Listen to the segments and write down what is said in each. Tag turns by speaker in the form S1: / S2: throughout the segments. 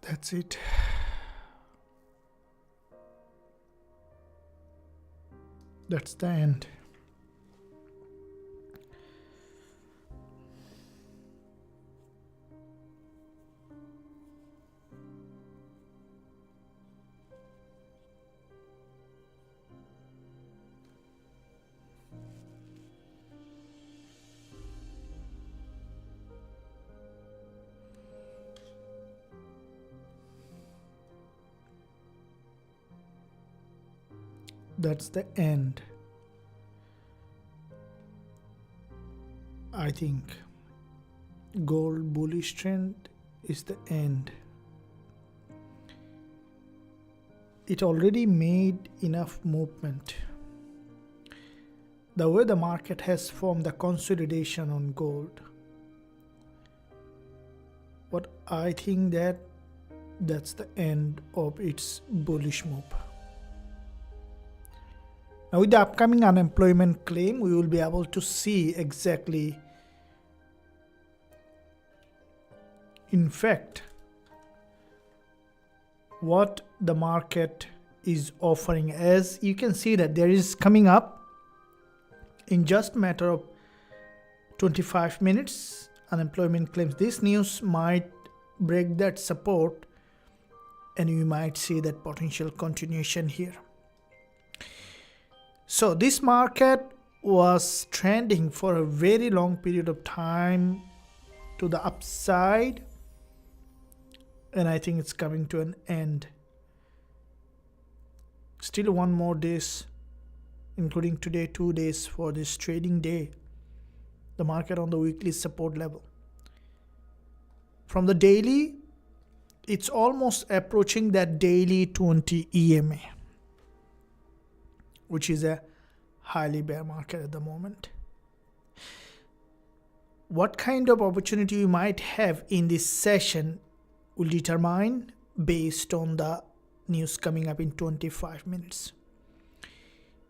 S1: That's it. That's the end. That's the end. I think gold bullish trend is the end. It already made enough movement. The way the market has formed the consolidation on gold, but I think that's the end of its bullish move. Now with the upcoming unemployment claim, we will be able to see exactly, in fact, what the market is offering. As you can see that there is coming up in just a matter of 25 minutes unemployment claims. This news might break that support and we might see that potential continuation here. So this market was trending for a very long period of time to the upside, and I think it's coming to an end. Still one more days, including today, 2 days for this trading day. The market on the weekly support level. From the daily, it's almost approaching that daily 20 EMA, which is a highly bear market at the moment. What kind of opportunity you might have in this session will determine based on the news coming up in 25 minutes.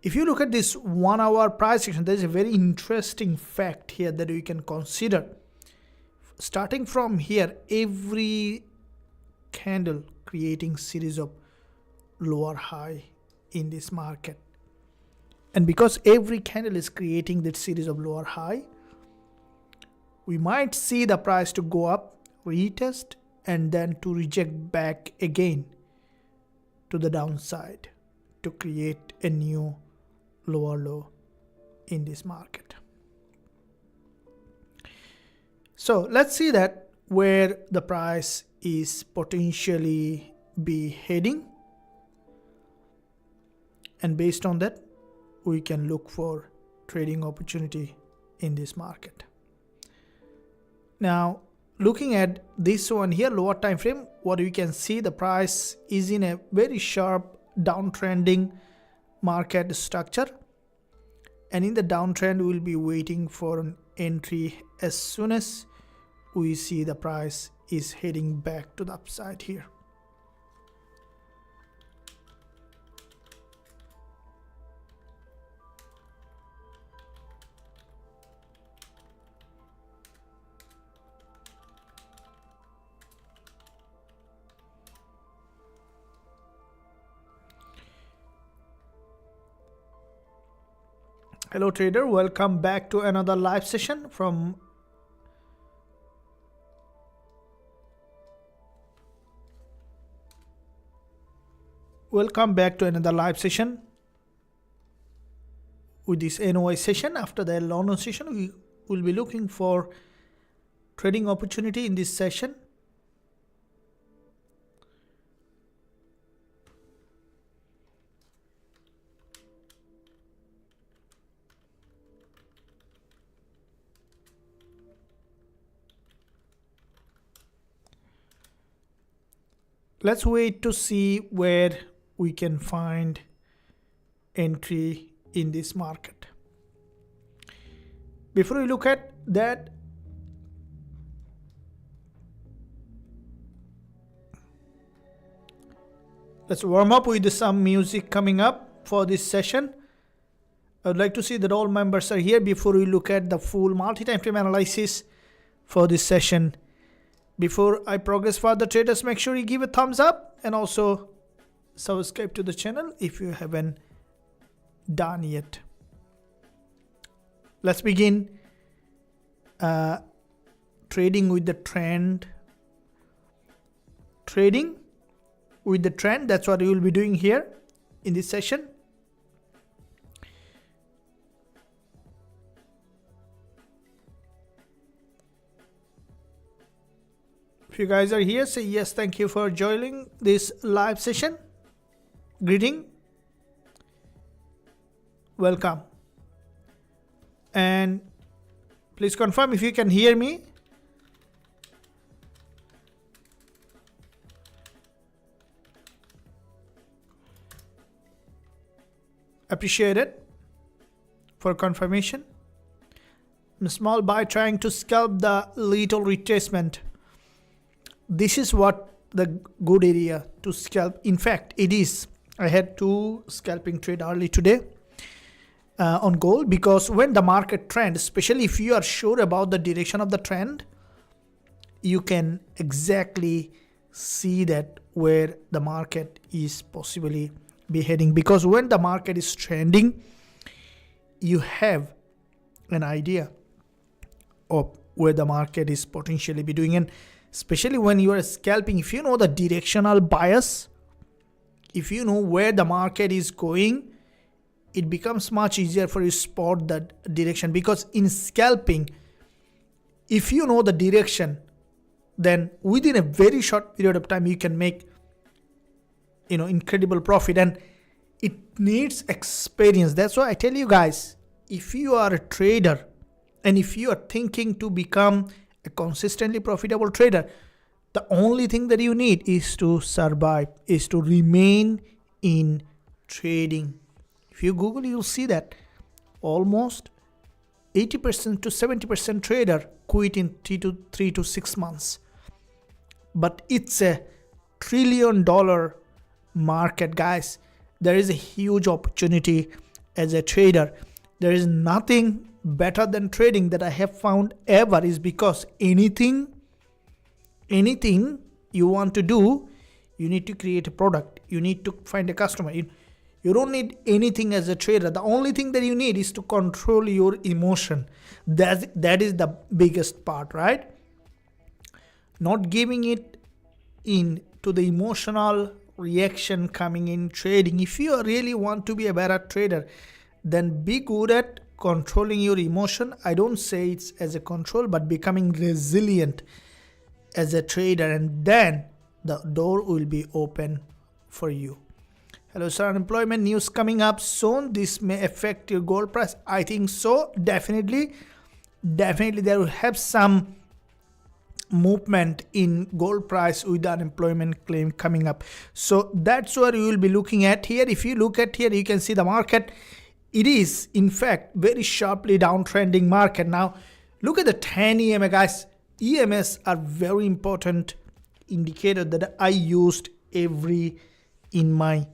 S1: If you look at this 1 hour price action, there's a very interesting fact here that you can consider. Starting from here, every candle creating series of lower high in this market. And because every candle is creating that series of lower high, we might see the price to go up, retest, and then to reject back again to the downside to create a new lower low in this market. So let's see that where the price is potentially be heading, and based on that we can look for trading opportunity in this market. Now looking at this one here, lower time frame, what you can see, the price is in a very sharp downtrending market structure, and in the downtrend we will be waiting for an entry as soon as we see the price is heading back to the upside here. Hello trader, welcome back to another live session from with this NOI session. After the London session, we will be looking for trading opportunity in this session. Let's wait to see where we can find entry in this market. Before we look at that, let's warm up with some music coming up for this session. I would like to see that all members are here before we look at the full multi-time frame analysis for this session. Before I progress further, traders, make sure you give a thumbs up and also subscribe to the channel if you haven't done yet. Let's begin trading with the trend. Trading with the trend, that's what we will be doing here in this session. If you guys are here, say yes, thank you for joining this live session. Greeting, welcome, and please confirm if you can hear me. Appreciate it for confirmation. A small buy trying to scalp the little retracement. This is what the good area to scalp. In fact, it is. I had 2 scalping trade early today on gold, because when the market trend, especially if you are sure about the direction of the trend, you can exactly see that where the market is possibly be heading. Because when the market is trending, you have an idea of where the market is potentially be doing. And especially when you are scalping, if you know the directional bias, if you know where the market is going, it becomes much easier for you to spot that direction. Because in scalping, if you know the direction, then within a very short period of time you can make incredible profit. And it needs experience. That's why I tell you guys, if you are a trader and if you are thinking to become a consistently profitable trader, the only thing that you need is to survive, is to remain in trading. If you Google, you'll see that almost 80% to 70% trader quit in 3 to 6 months. But it's a $1 trillion market, guys. There is a huge opportunity as a trader. There is nothing better than trading that I have found ever, is because anything you want to do, you need to create a product. You need to find a customer. You don't need anything as a trader. The only thing that you need is to control your emotion. That is the biggest part, right? Not giving it in to the emotional reaction coming in trading. If you really want to be a better trader, then be good at controlling your emotion. I don't say it's as a control, but becoming resilient as a trader, and then the door will be open for you. Hello sir, unemployment news coming up soon. This may affect your gold price. I think so. Definitely there will have some movement in gold price with the unemployment claim coming up. So that's what you will be looking at here. If you look at here, you can see the market. It is in fact very sharply downtrending market. Now look at the 10 EMA, guys. EMS are very important indicator that I used in my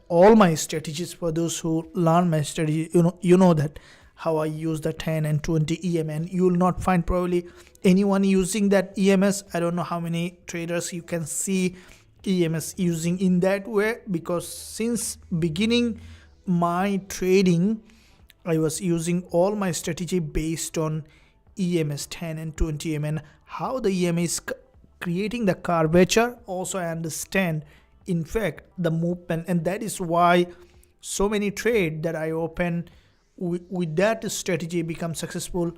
S1: all my strategies. For those who learn my strategy, you know that how I use the 10 and 20 EM, and you will not find probably anyone using that EMS. I don't know how many traders you can see EMS using in that way, because since beginning my trading, I was using all my strategy based on EMS 10 and 20 EM, and how the EM is creating the curvature. Also, I understand in fact the movement, and that is why so many trade that I open with that strategy become successful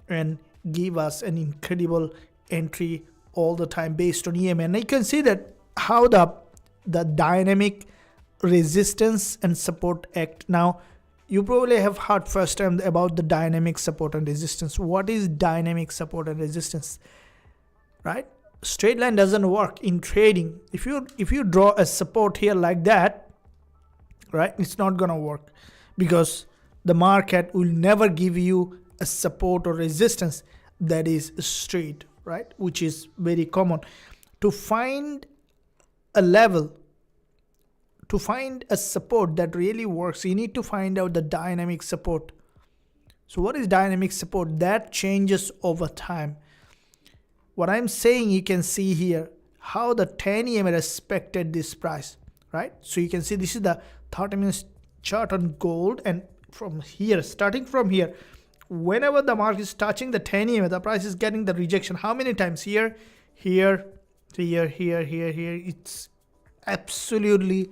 S1: and give us an incredible entry all the time based on EM. And you can see that how the dynamic resistance and support act. Now you probably have heard first time about the dynamic support and resistance. What is dynamic support and resistance, right? Straight line doesn't work in trading. If you draw a support here like that, right, it's not gonna work, because the market will never give you a support or resistance that is straight, right, which is very common. To find a level, to find a support that really works, you need to find out the dynamic support. So what is dynamic support? That changes over time. what I'm saying, you can see here how the 10 EMA respected this price, right? So you can see this is the 30 minutes chart on gold, and from here, starting from here, whenever the market is touching the 10 EMA, the price is getting the rejection. How many times? Here, here, here, here, here, here. It's absolutely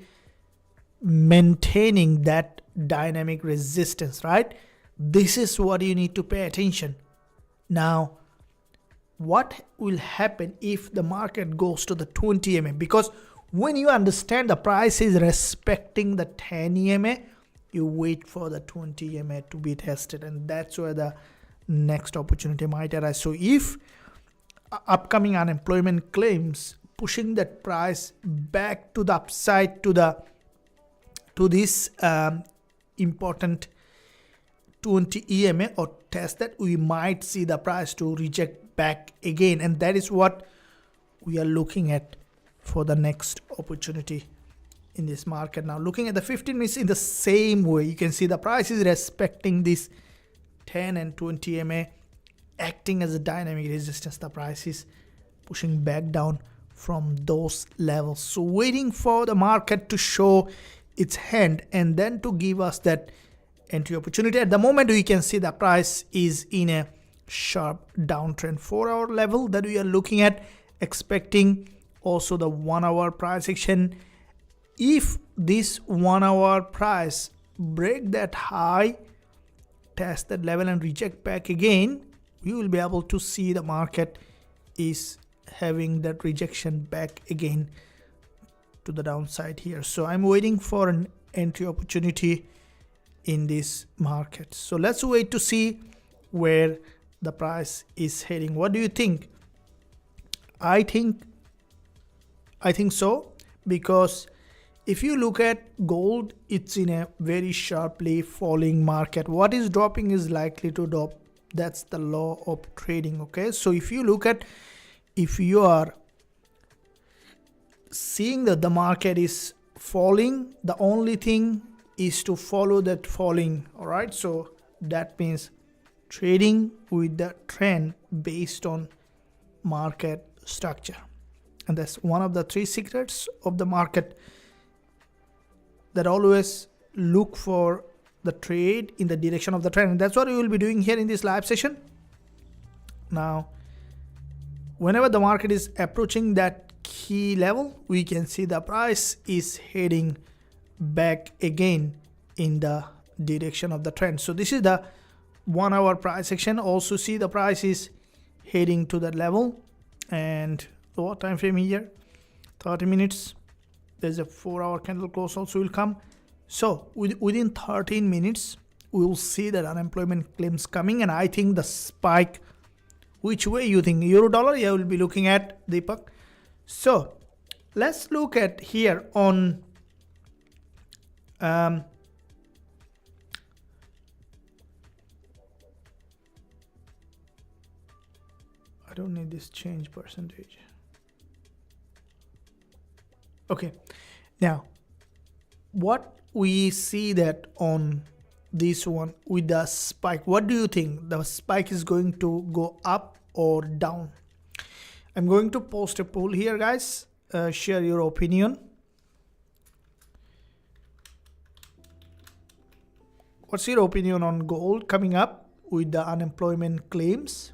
S1: maintaining that dynamic resistance, right? This is what you need to pay attention. Now, what will happen if the market goes to the 20 EMA? Because when you understand the price is respecting the 10 EMA, you wait for the 20 EMA to be tested, and that's where the next opportunity might arise. So if upcoming unemployment claims pushing that price back to the upside to this important 20 EMA or test, that we might see the price to reject back again, and that is what we are looking at for the next opportunity in this market. Now looking at the 15 minutes in the same way, you can see the price is respecting this 10 and 20 EMA, acting as a dynamic resistance. The price is pushing back down from those levels, so waiting for the market to show its hand and then to give us that entry opportunity. At the moment, we can see the price is in a sharp downtrend. 4-hour level that we are looking at, expecting also the 1-hour price action. If this 1-hour price break that high, test that level and reject back again, we will be able to see the market is having that rejection back again to the downside here. So I'm waiting for an entry opportunity in this market. So let's wait to see where the price is heading. What do you think? I think so, because if you look at gold, it's in a very sharply falling market. What is dropping is likely to drop. That's the law of trading. Okay, so if you look at, if you are seeing that the market is falling, the only thing is to follow that falling. All right, so that means trading with the trend based on market structure, and that's one of the 3 secrets of the market, that always look for the trade in the direction of the trend. And that's what we will be doing here in this live session. Now, whenever the market is approaching that key level, we can see the price is heading back again in the direction of the trend. So this is the 1-hour price action. Also see the price is heading to that level. And what time frame here? 30 minutes. There's a 4-hour candle close also will come. So within 13 minutes, we will see that unemployment claims coming. And I think the spike, which way you think? Euro dollar? Yeah, we'll be looking at Deepak. So let's look at here on I don't need this change percentage. Okay, now what we see that on this one with the spike, what do you think? The spike is going to go up or down? I'm going to post a poll here, guys. Share your opinion. What's your opinion on gold coming up with the unemployment claims?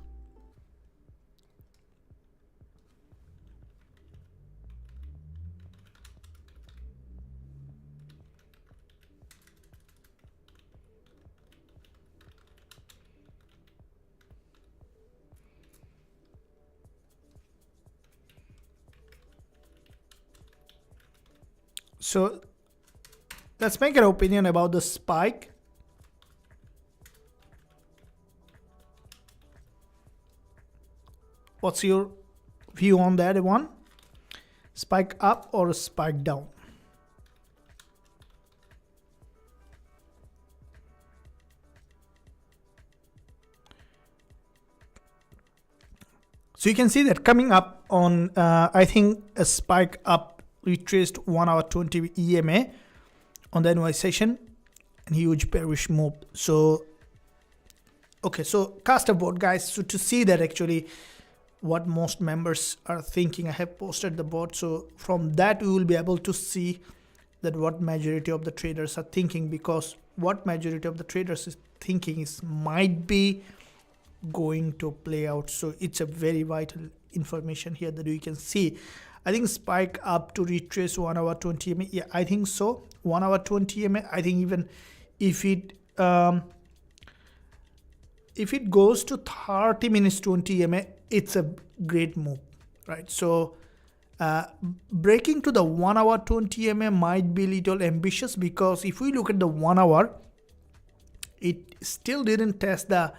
S1: So let's make an opinion about the spike. What's your view on that one? Spike up or spike down? So you can see that coming up on, I think a spike up, retraced 1-hour 20 EMA on the NY session, and huge bearish move. So okay, so cast a vote, guys, so to see that actually what most members are thinking. I have posted the board, so from that we will be able to see that what majority of the traders are thinking, because what majority of the traders is thinking is might be going to play out. So it's a very vital information here that we can see. I think spike up to retrace 1 hour 20 EMA. Yeah, I think so. 1 hour 20 EMA. I think even if it goes to 30 minutes 20 EMA, it's a great move, right? So breaking to the 1 hour 20 EMA might be a little ambitious, because if we look at the 1 hour, it still didn't test the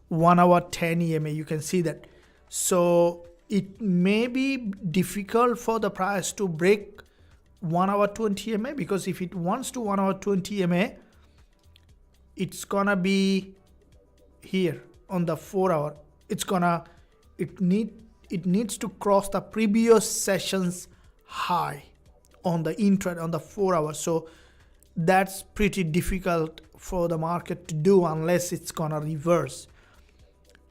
S1: 1 hour 10 EMA. You can see that. So it may be difficult for the price to break 1 hour 20 EMA, because if it wants to 1 hour 20 EMA, it's gonna be here on the 4 hour. It needs to cross the previous session's high on the intraday on the 4 hour. So that's pretty difficult for the market to do unless it's gonna reverse.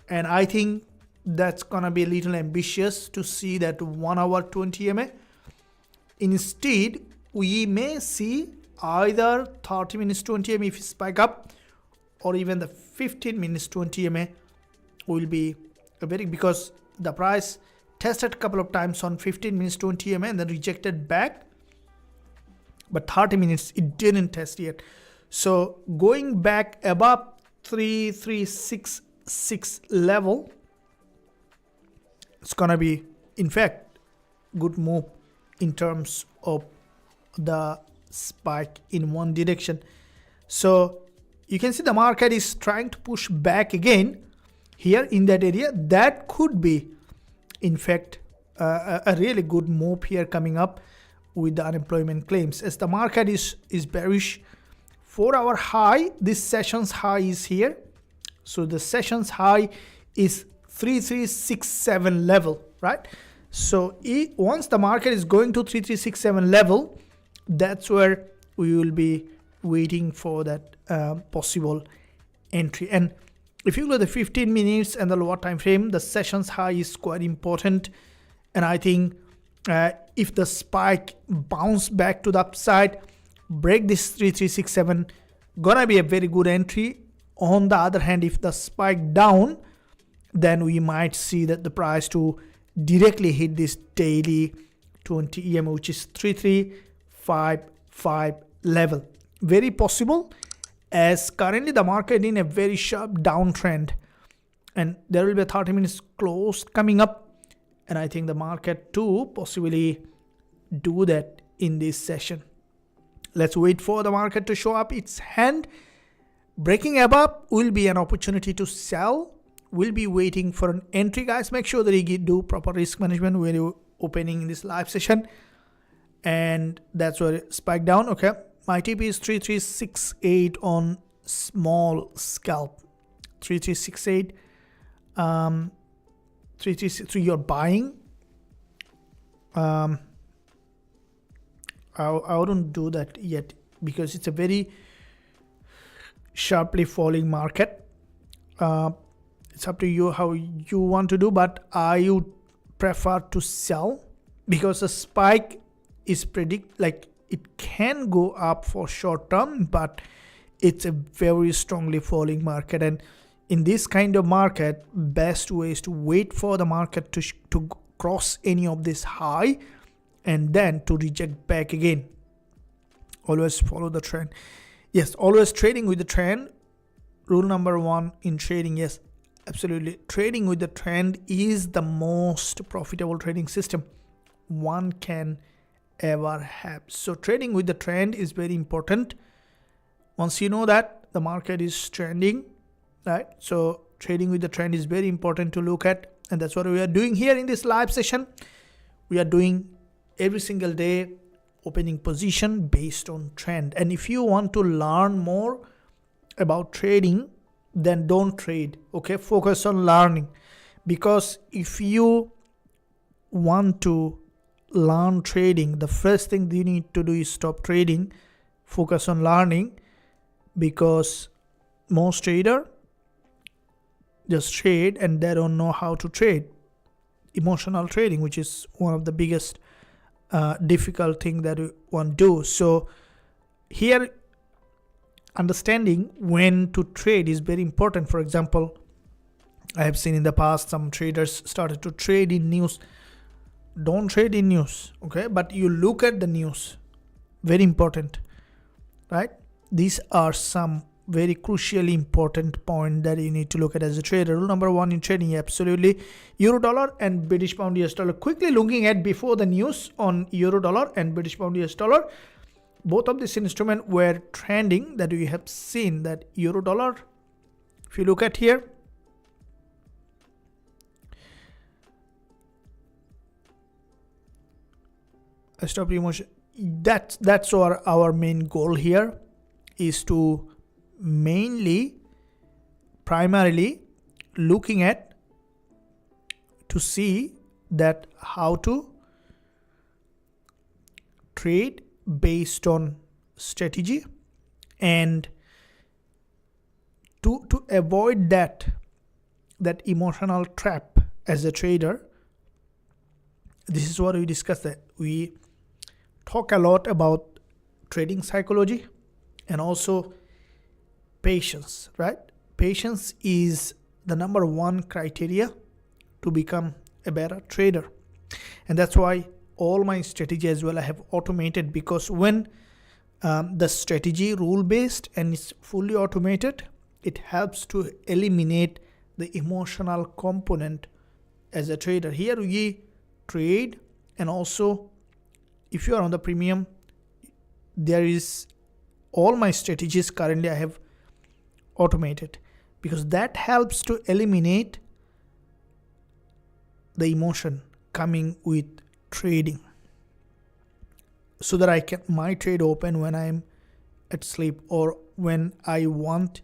S1: And I think that's gonna be a little ambitious to see that 1 hour 20 EMA. Instead, we may see either 30 minutes 20 EMA if it spike up, or even the 15 minutes 20 EMA will be a very, because the price tested a couple of times on 15 minutes 20 EMA and then rejected back, but 30 minutes it didn't test yet. So going back above 3366 level, it's gonna be in fact good move in terms of the spike in one direction. So you can see the market is trying to push back again here in that area. That could be in fact a really good move here coming up with the unemployment claims, as the market is bearish. 4 hour high, this session's high is here. So the session's high is 3367 level, right? So once the market is going to 3367 level, that's where we will be waiting for that possible entry. And if you look at the 15 minutes and the lower time frame, the session's high is quite important. And I think if the spike bounce back to the upside, break this 3367, gonna be a very good entry. On the other hand, if the spike down, then we might see that the price to directly hit this daily 20 EMA, which is 3355 level. Very possible, as currently the market in a very sharp downtrend, and there will be a 30 minutes close coming up, and I think the market to possibly do that in this session. Let's wait for the market to show up its hand. Breaking above will be an opportunity to sell. We'll be waiting for an entry, guys. Make sure that you do proper risk management when you're opening this live session. And that's where it spiked down. Okay, my TP is 3368 on small scalp. 3368. 3363 you're buying. I wouldn't do that yet, because it's a very sharply falling market. It's up to you how you want to do, but I would prefer to sell, because the spike is it can go up for short term, but it's a very strongly falling market. And in this kind of market, best way is to wait for the market to cross any of this high and then to reject back again. Always follow the trend. Yes, always trading with the trend. Rule number 1 in trading. Yes, absolutely. Trading with the trend is the most profitable trading system one can ever have. So trading with the trend is very important. Once you know that the market is trending, right? So trading with the trend is very important to look at, and that's what we are doing here in this live session. We are doing every single day opening position based on trend. And if you want to learn more about trading, then don't trade. Okay, focus on learning, because if you want to learn trading, the first thing you need to do is stop trading, focus on learning, because most trader just trade and they don't know how to trade. emotional trading, which is one of the biggest difficult thing that we want to do. So here, understanding when to trade is very important. For example, I have seen in the past some traders started to trade in news. Don't trade in news, okay? But you look at the news. Very important, right? These are some very crucially important point that you need to look at as a trader. Rule number one in trading, absolutely. Euro dollar and British pound US dollar. Quickly looking at before the news on euro dollar and British pound US dollar. Both of these instruments were trending, that we have seen that euro dollar, if you look at here, I stop emotion. That's our main goal here, is to primarily looking at to see that how to trade based on strategy, and to avoid that emotional trap as a trader. This is what we discussed, that we talk a lot about trading psychology and also patience, right? Patience is the number one criteria to become a better trader. And that's why all my strategy as well I have automated, because when the strategy rule based and it's fully automated, it helps to eliminate the emotional component as a trader. Here we trade, and also if you are on the premium, there is all my strategies currently I have automated, because that helps to eliminate the emotion coming with trading, so that I can my trade open when I'm at sleep or when I want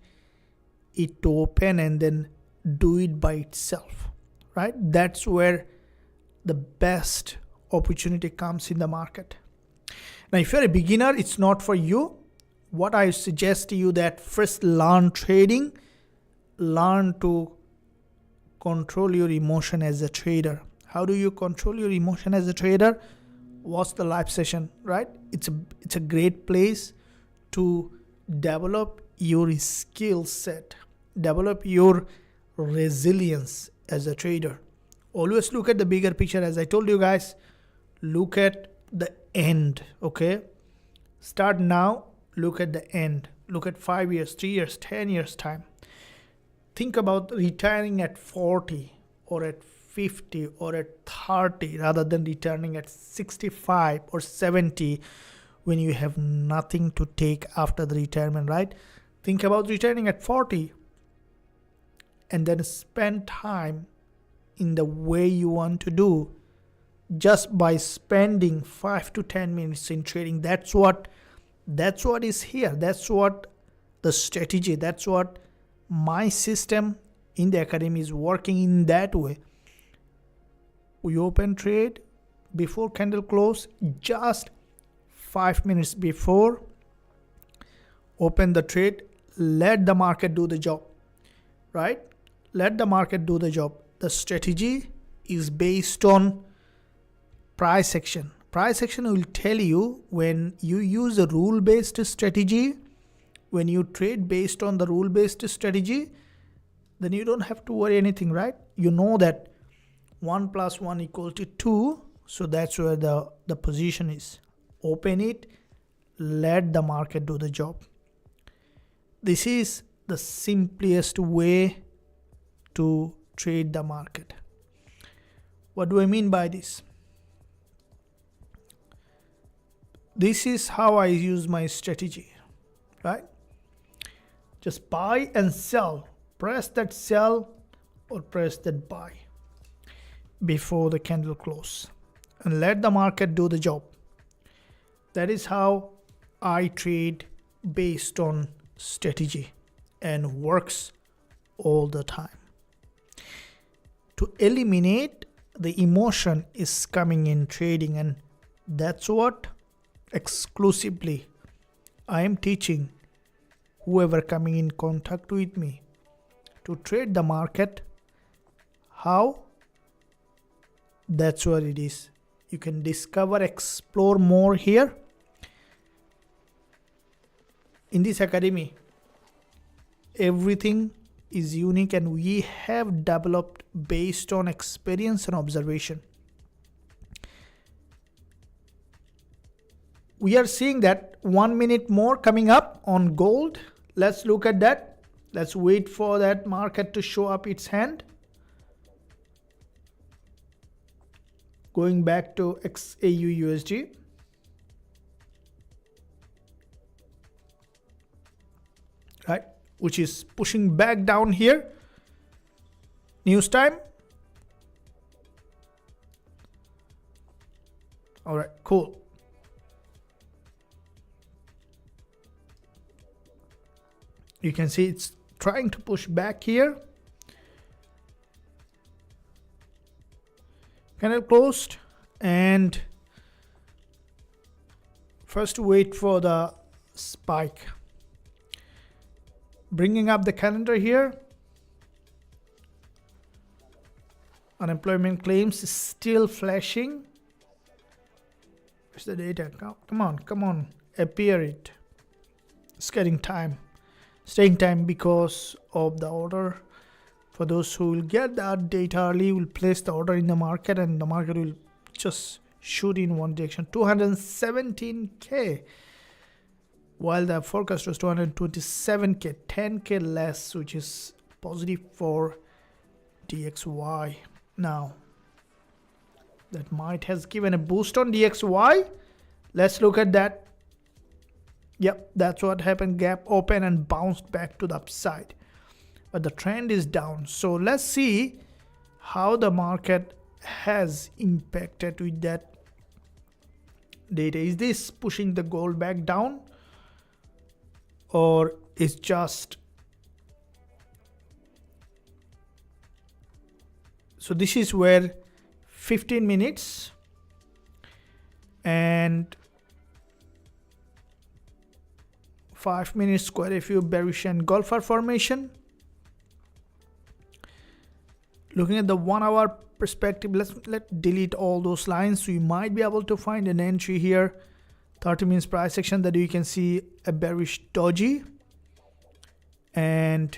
S1: it to open and then do it by itself, right? That's where the best opportunity comes in the market. Now, if you're a beginner, it's not for you. What I suggest to you, that first learn trading, learn to control your emotion as a trader. How do you control your emotion as a trader? Watch the live session, right? It's a great place to develop your skill set, develop your resilience as a trader. Always look at the bigger picture. As I told you guys, look at the end, okay? Start now, look at the end. Look at 5 years, 3 years, 10 years time. Think about retiring at 40 or at 50 or at 30 rather than returning at 65 or 70 when you have nothing to take after the retirement, right? Think about returning at 40 and then spend time in the way you want to do, just by spending 5 to 10 minutes in trading. That's what is here. That's what the strategy, that's what my system in the academy is working in that way. We open trade before candle close, just 5 minutes before, open the trade, let the market do the job, right? Let the market do the job. The strategy is based on price action. Price action will tell you when you use a rule-based strategy, when you trade based on the rule-based strategy, then you don't have to worry anything, right? You know that 1 + 1 = 2, so that's where the position is. Open it, let the market do the job. This is the simplest way to trade the market. What do I mean by this? This is how I use my strategy, right? Just buy and sell. Press that sell or press that buy before the candle close, and let the market do the job. That is how I trade based on strategy, and works all the time. To eliminate the emotion is coming in trading, and that's what exclusively I am teaching whoever coming in contact with me to trade the market, how That's what it is. You can discover, explore more here. In this academy, everything is unique and we have developed based on experience and observation. We are seeing that 1 minute more coming up on gold. Let's look at that. Let's wait for that market to show up its hand. Going back to Xauusd. Right, which is pushing back down here. News time. All right, cool. You can see it's trying to push back here. Candle closed, and first wait for the spike. Bringing up the calendar here. Unemployment claims is still flashing. Where's the data? Come on, appear it. It's getting time. Staying time because of the order. For those who will get that data early, will place the order in the market and the market will just shoot in one direction. 217k. While the forecast was 227k, 10k less, which is positive for DXY. Now, that might has given a boost on DXY. Let's look at that. Yep, that's what happened. Gap open and bounced back to the upside. But the trend is down. So let's see how the market has impacted with that data. Is this pushing the gold back down? Or is just... So this is where 15 minutes and 5 minutes quite a few bearish and golfer formation. Looking at the 1 hour perspective, let's delete all those lines. We might be able to find an entry here. 30 minutes price action that you can see a bearish doji, and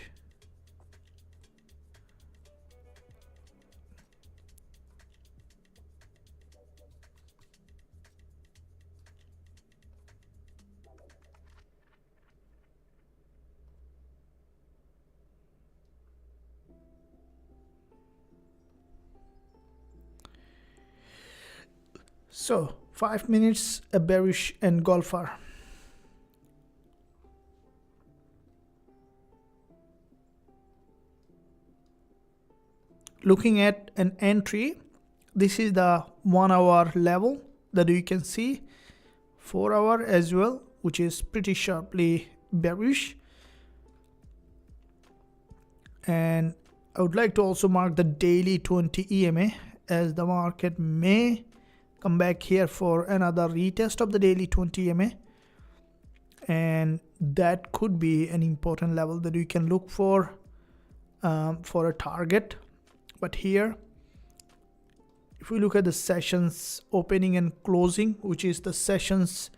S1: so 5 minutes a bearish and golfer. Looking at an entry, this is the 1 hour level that you can see, 4 hour as well, which is pretty sharply bearish. And I would like to also mark the daily 20 EMA, as the market may come back here for another retest of the daily 20 EMA, and that could be an important level that you can look for a target. But here, if we look at the sessions opening and closing, which is the sessions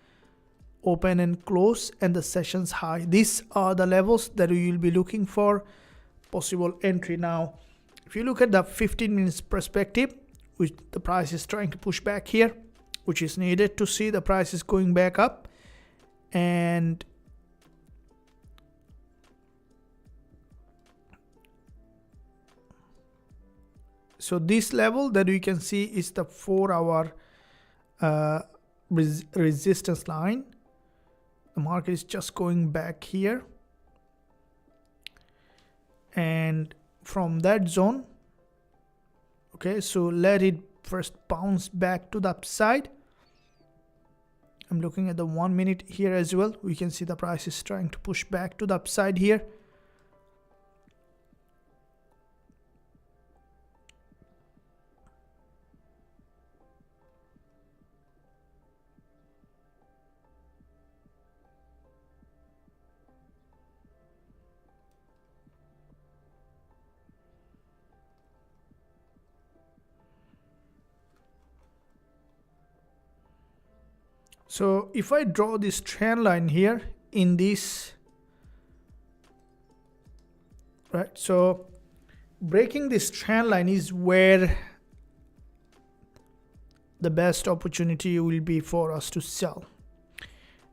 S1: open and close and the sessions high, these are the levels that we will be looking for possible entry. Now, if you look at the 15 minutes perspective, which the price is trying to push back here, which is needed to see the price is going back up, and so this level that we can see is the 4 hour resistance line. The market is just going back here, and from that zone, okay, so let it first bounce back to the upside. I'm looking at the 1 minute here as well. We can see the price is trying to push back to the upside here. So if I draw this trend line here in this, right, so breaking this trend line is where the best opportunity will be for us to sell.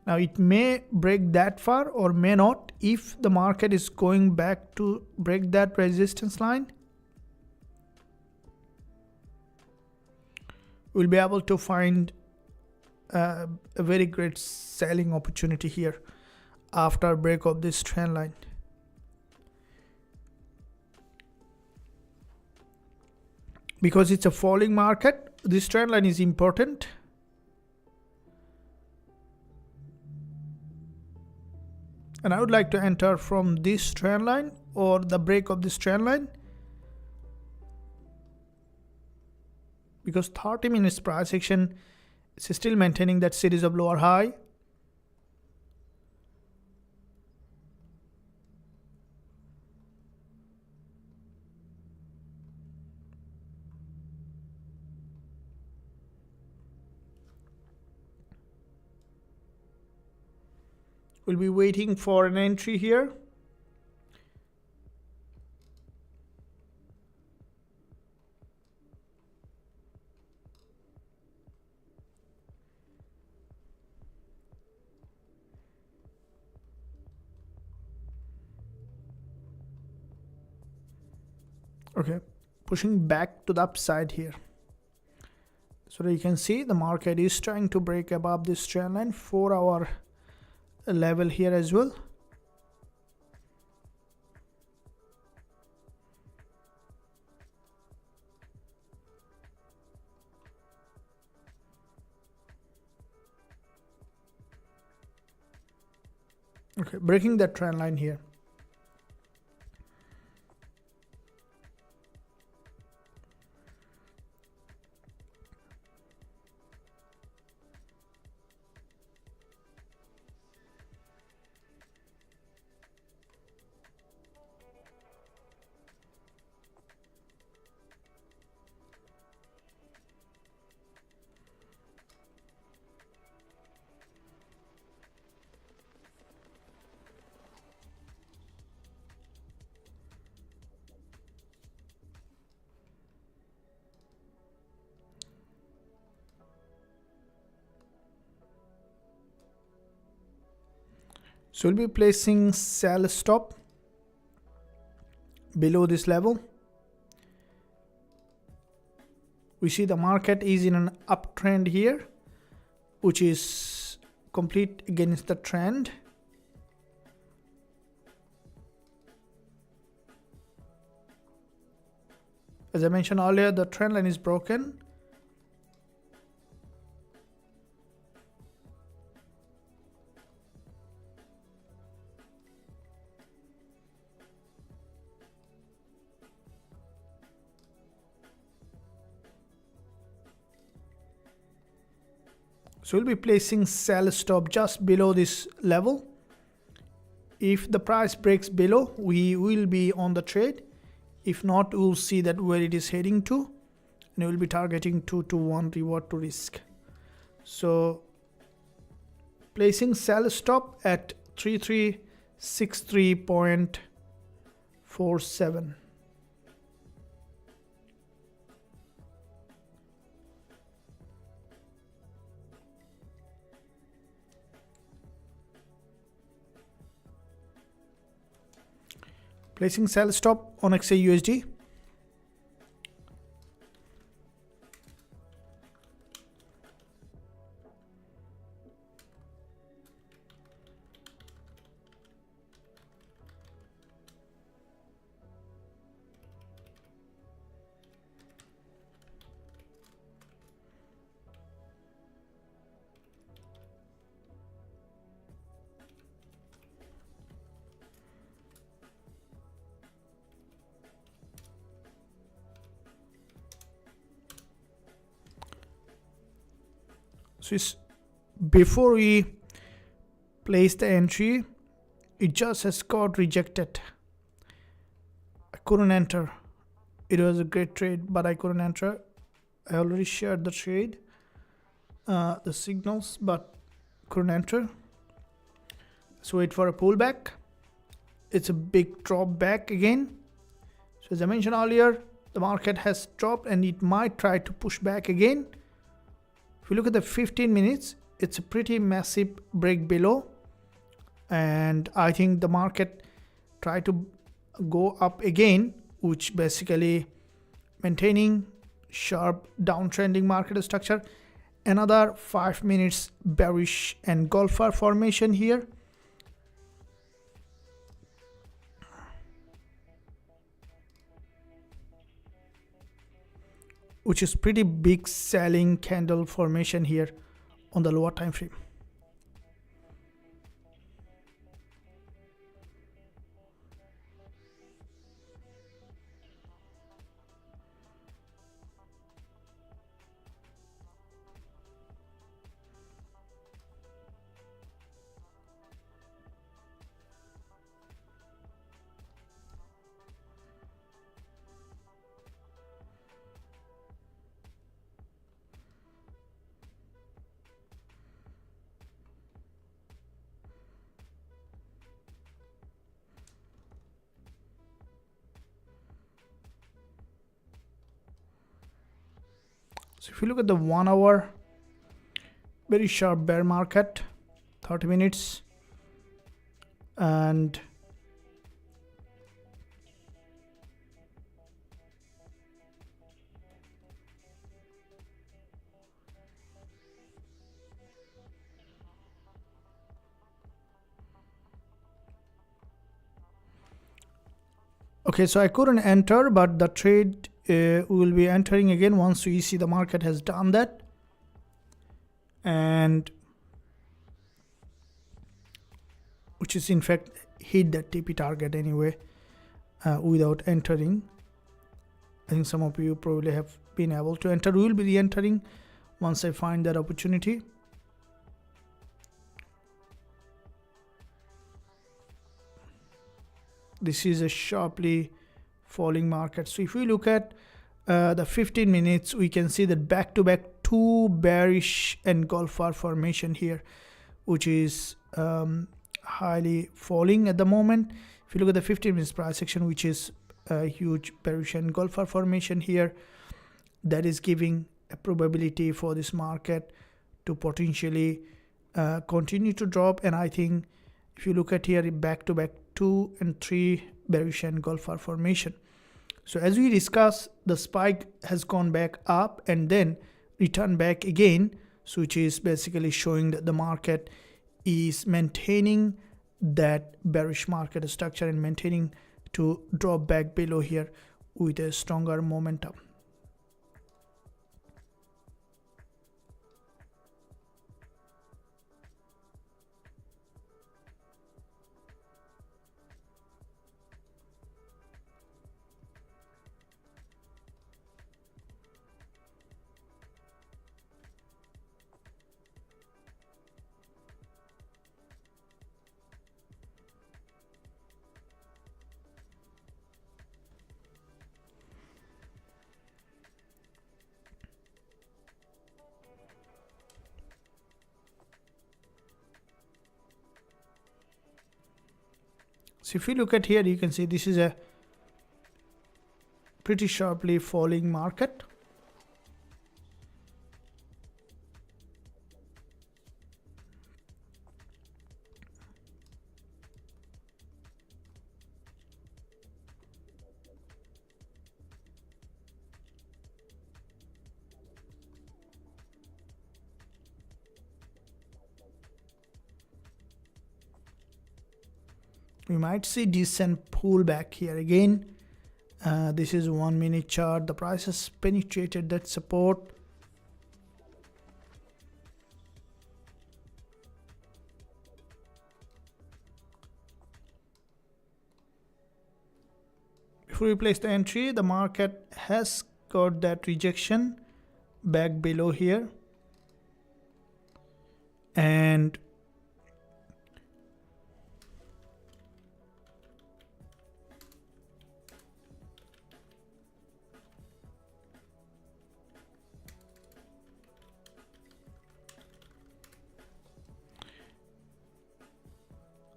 S1: Now it may break that far or may not. If the market is going back to break that resistance line, we'll be able to find a very great selling opportunity here after break of this trend line. Because it's a falling market, this trend line is important. And I would like to enter from this trend line or the break of this trend line, because 30 minutes price action is still maintaining that series of lower high. We'll be waiting for an entry here. Okay, pushing back to the upside here. So that you can see the market is trying to break above this trend line, 4-hour level here as well. Okay, breaking that trend line here. So we'll be placing sell stop below this level. We see the market is in an uptrend here, which is complete against the trend. As I mentioned earlier, the trend line is broken. So we'll be placing sell stop just below this level. If the price breaks below, we will be on the trade. If not, we'll see that where it is heading to, and we'll be targeting 2-to-1 reward to risk. So placing sell stop at 3363.47. Placing sell stop on Xauusd. So before we place the entry, it just has got rejected. I couldn't enter. It was a great trade, but I couldn't enter. I already shared the trade, the signals, but couldn't enter. Let's wait for a pullback. It's a big drop back again. So as I mentioned earlier, the market has dropped and it might try to push back again. If you look at the 15 minutes, it's a pretty massive break below, and I think the market tried to go up again, which basically maintaining sharp downtrending market structure. Another 5 minutes bearish engulfer formation here. Which is pretty big selling candle formation here on the lower time frame. So if you look at the 1 hour, very sharp bear market, 30 minutes, and okay, so I couldn't enter, but the trade we will be entering again once we see the market has done that, and which is in fact hit that TP target anyway without entering. I think some of you probably have been able to enter. We will be re-entering once I find that opportunity. This is a sharply falling market. So if we look at the 15 minutes, we can see that back-to-back two bearish engulfer formation here, which is highly falling at the moment. If you look at the 15 minutes price action, which is a huge bearish engulfer formation here, that is giving a probability for this market to potentially continue to drop. And I think if you look at here, back-to-back 2 and 3 bearish engulfer formation. So as we discussed, the spike has gone back up and then returned back again, so which is basically showing that the market is maintaining that bearish market structure and maintaining to drop back below here with a stronger momentum. So if you look at here, you can see this is a pretty sharply falling market. We might see decent pullback here again. This is 1 minute chart. The price has penetrated that support. Before we place the entry, the market has got that rejection back below here, and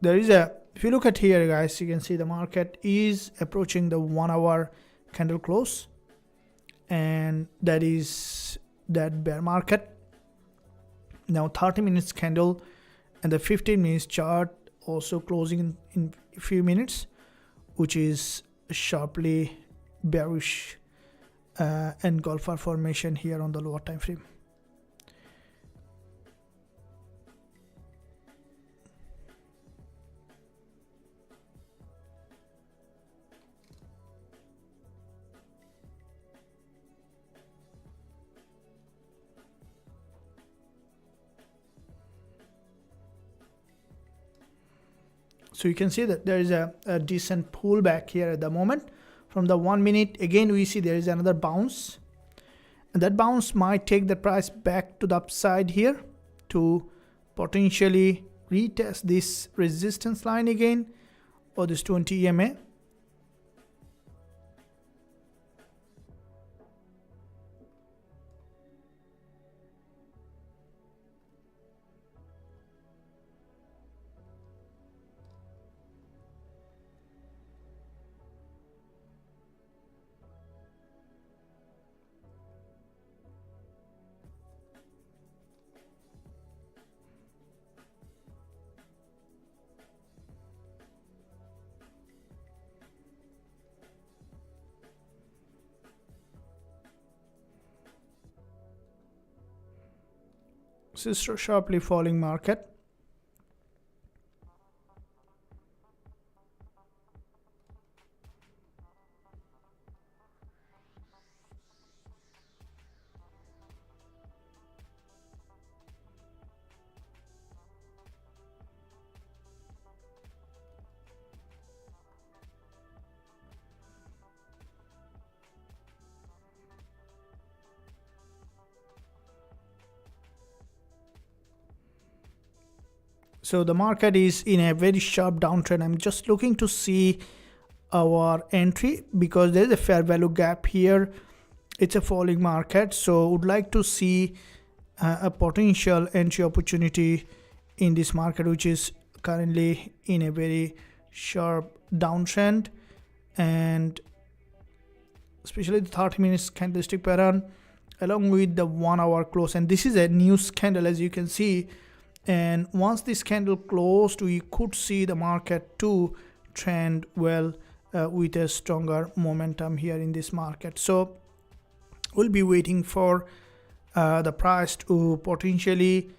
S1: there is a, if you look at here guys, you can see the market is approaching the 1 hour candle close, and that is that bear market. Now 30 minutes candle and the 15 minutes chart also closing in a few minutes, which is sharply bearish engulfer formation here on the lower time frame. So you can see that there is a decent pullback here at the moment. From the 1 minute, again we see there is another bounce, and that bounce might take the price back to the upside here to potentially retest this resistance line again, or this 20 EMA. This is a sharply falling market. So the market is in a very sharp downtrend. I'm just looking to see our entry because there's a fair value gap here. It's a falling market, so would like to see a potential entry opportunity in this market, which is currently in a very sharp downtrend, and especially the 30 minutes candlestick pattern along with the 1 hour close. And this is a news candle, as you can see. And once this candle closed, we could see the market to trend well with a stronger momentum here in this market. So we'll be waiting for the price to potentially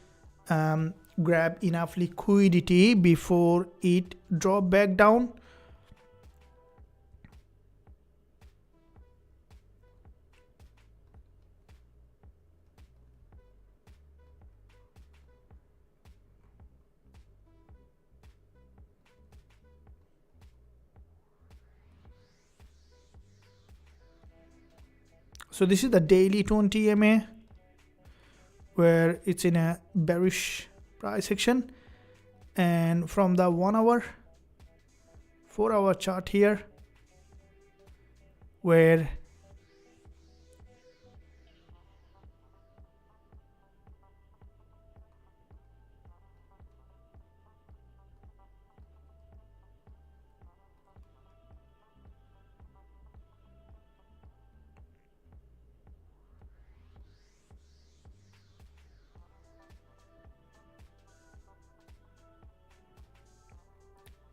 S1: grab enough liquidity before it drop back down. So this is the daily 20 EMA, where it's in a bearish price action, and from the 1 hour, 4 hour chart here, where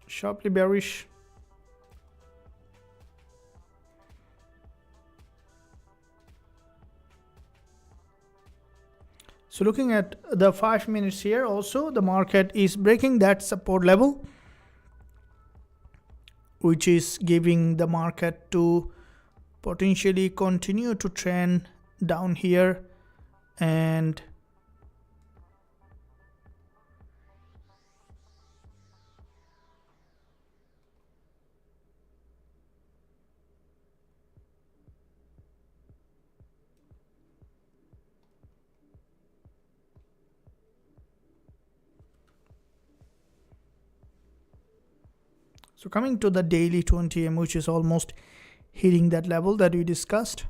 S1: sharply bearish. So looking at the 5 minutes here, also the market is breaking that support level, which is giving the market to potentially continue to trend down here. And so coming to the daily 20 EMA, which is almost hitting that level that we discussed.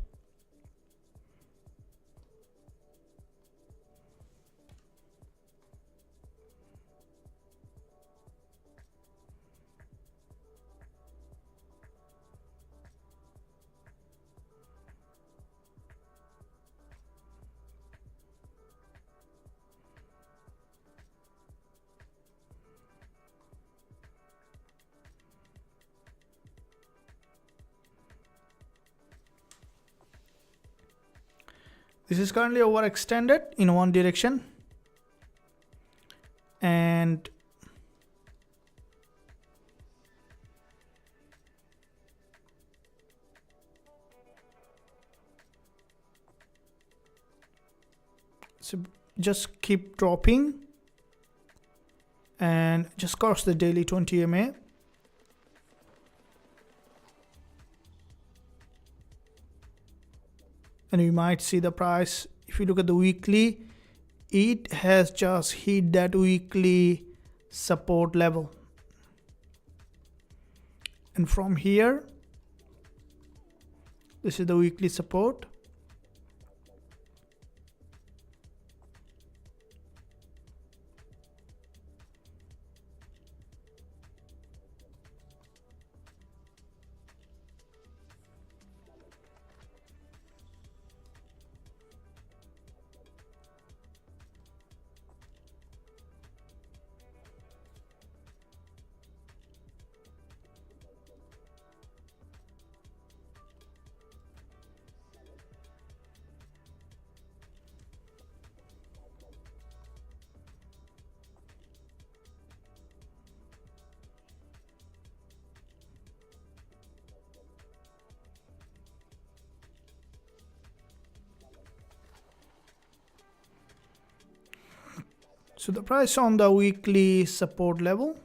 S1: This is currently overextended in one direction, and so just keep dropping and just cross the daily 20 MA. And you might see the price, if you look at the weekly, it has just hit that weekly support level, and from here, this is the weekly support. So the price on the weekly support level,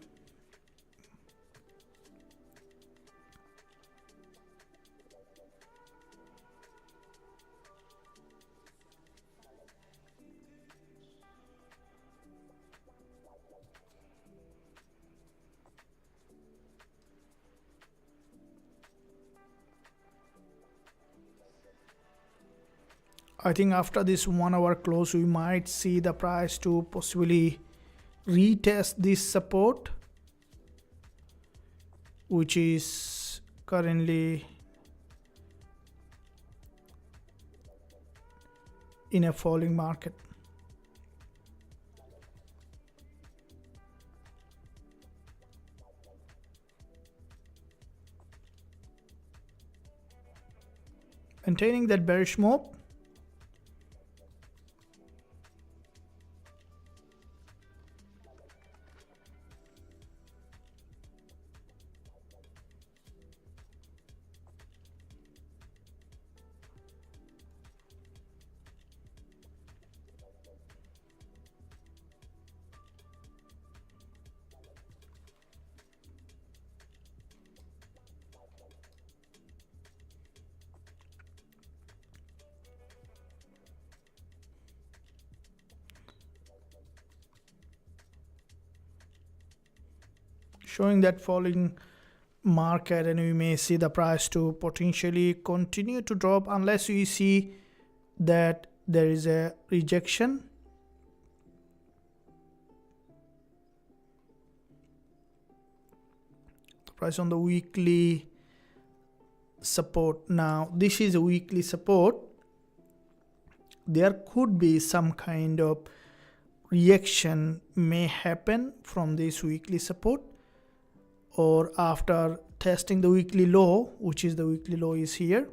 S1: I think after this 1 hour close, we might see the price to possibly retest this support, which is currently in a falling market. Maintaining that bearish move. Showing that falling market, and we may see the price to potentially continue to drop unless we see that there is a rejection. The price on the weekly support, now this is a weekly support, there could be some kind of reaction may happen from this weekly support, or after testing the weekly low, which is the weekly low is here,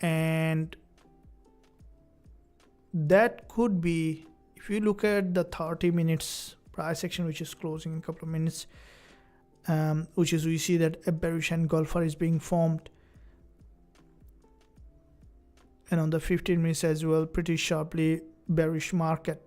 S1: and that could be, if you look at the 30 minutes price action, which is closing in a couple of minutes, which is, we see that a bearish engulfer is being formed, and on the 15 minutes as well, pretty sharply bearish market.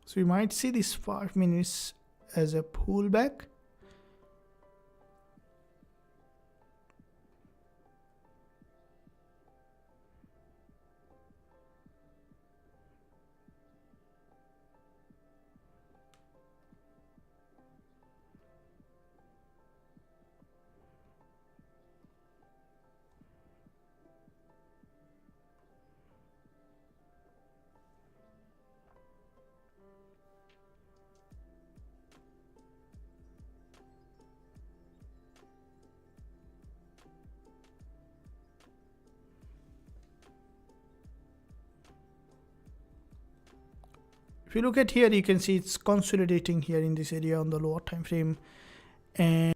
S1: So you might see this 5 minutes as a pullback. If you look at here, you can see it's consolidating here in this area on the lower time frame, and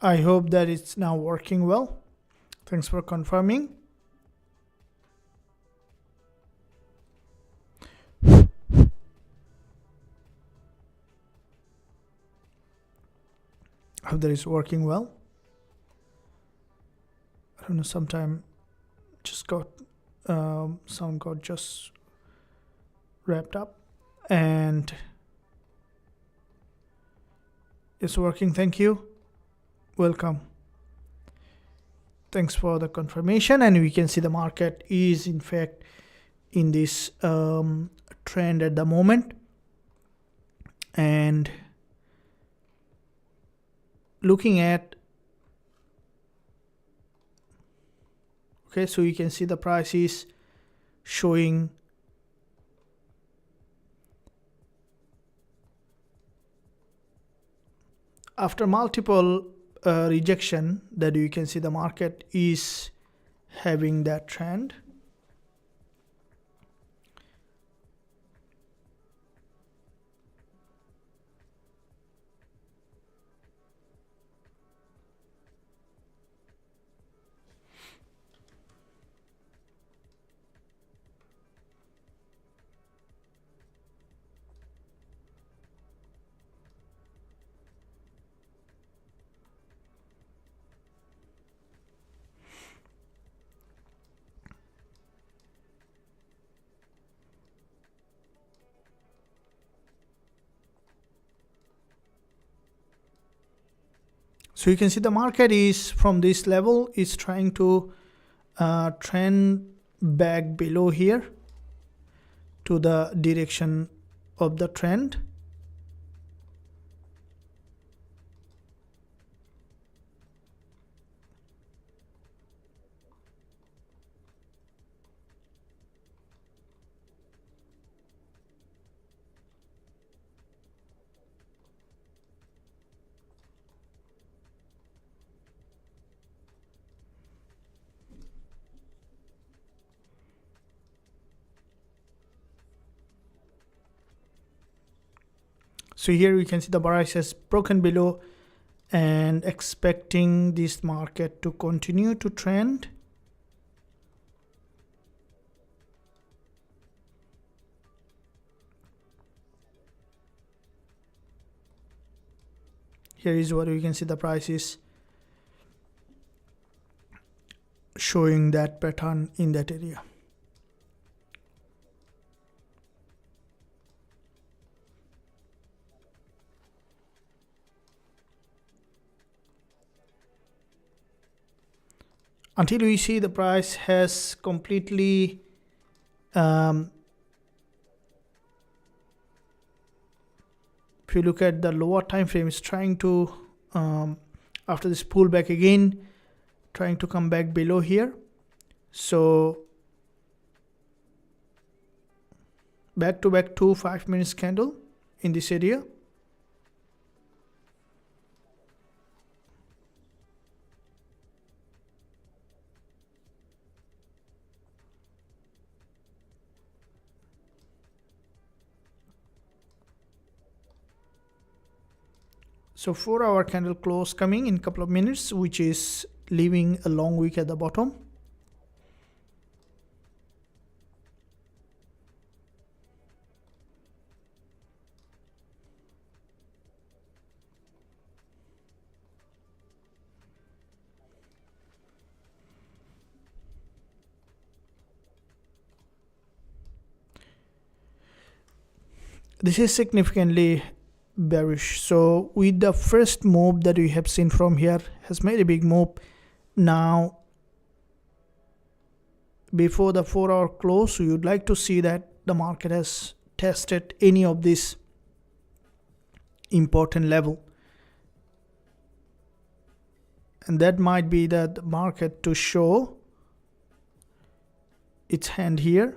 S1: I hope that it's now working well. Thanks for confirming. Hope that is working well. I don't know, sometime just got sound got just wrapped up, and it's working. Thank you. Welcome. Thanks for the confirmation. And we can see the market is in fact in this trend at the moment, and looking at, okay, so you can see the price is showing after multiple rejection, that you can see the market is having that trend. So you can see the market is from this level is trying to trend back below here to the direction of the trend. So here we can see the price has broken below and expecting this market to continue to trend. Here is what we can see, the price is showing that pattern in that area. Until we see the price has completely if you look at the lower time frame, it's trying to after this pullback again trying to come back below here. So back to back 2 5 minutes candle in this area. So 4-hour candle close coming in a couple of minutes, which is leaving a long wick at the bottom. This is significantly bearish. So with the first move that we have seen from here has made a big move. Now before the 4-hour close, we would like to see that the market has tested any of this important level, and that might be the market to show its hand here.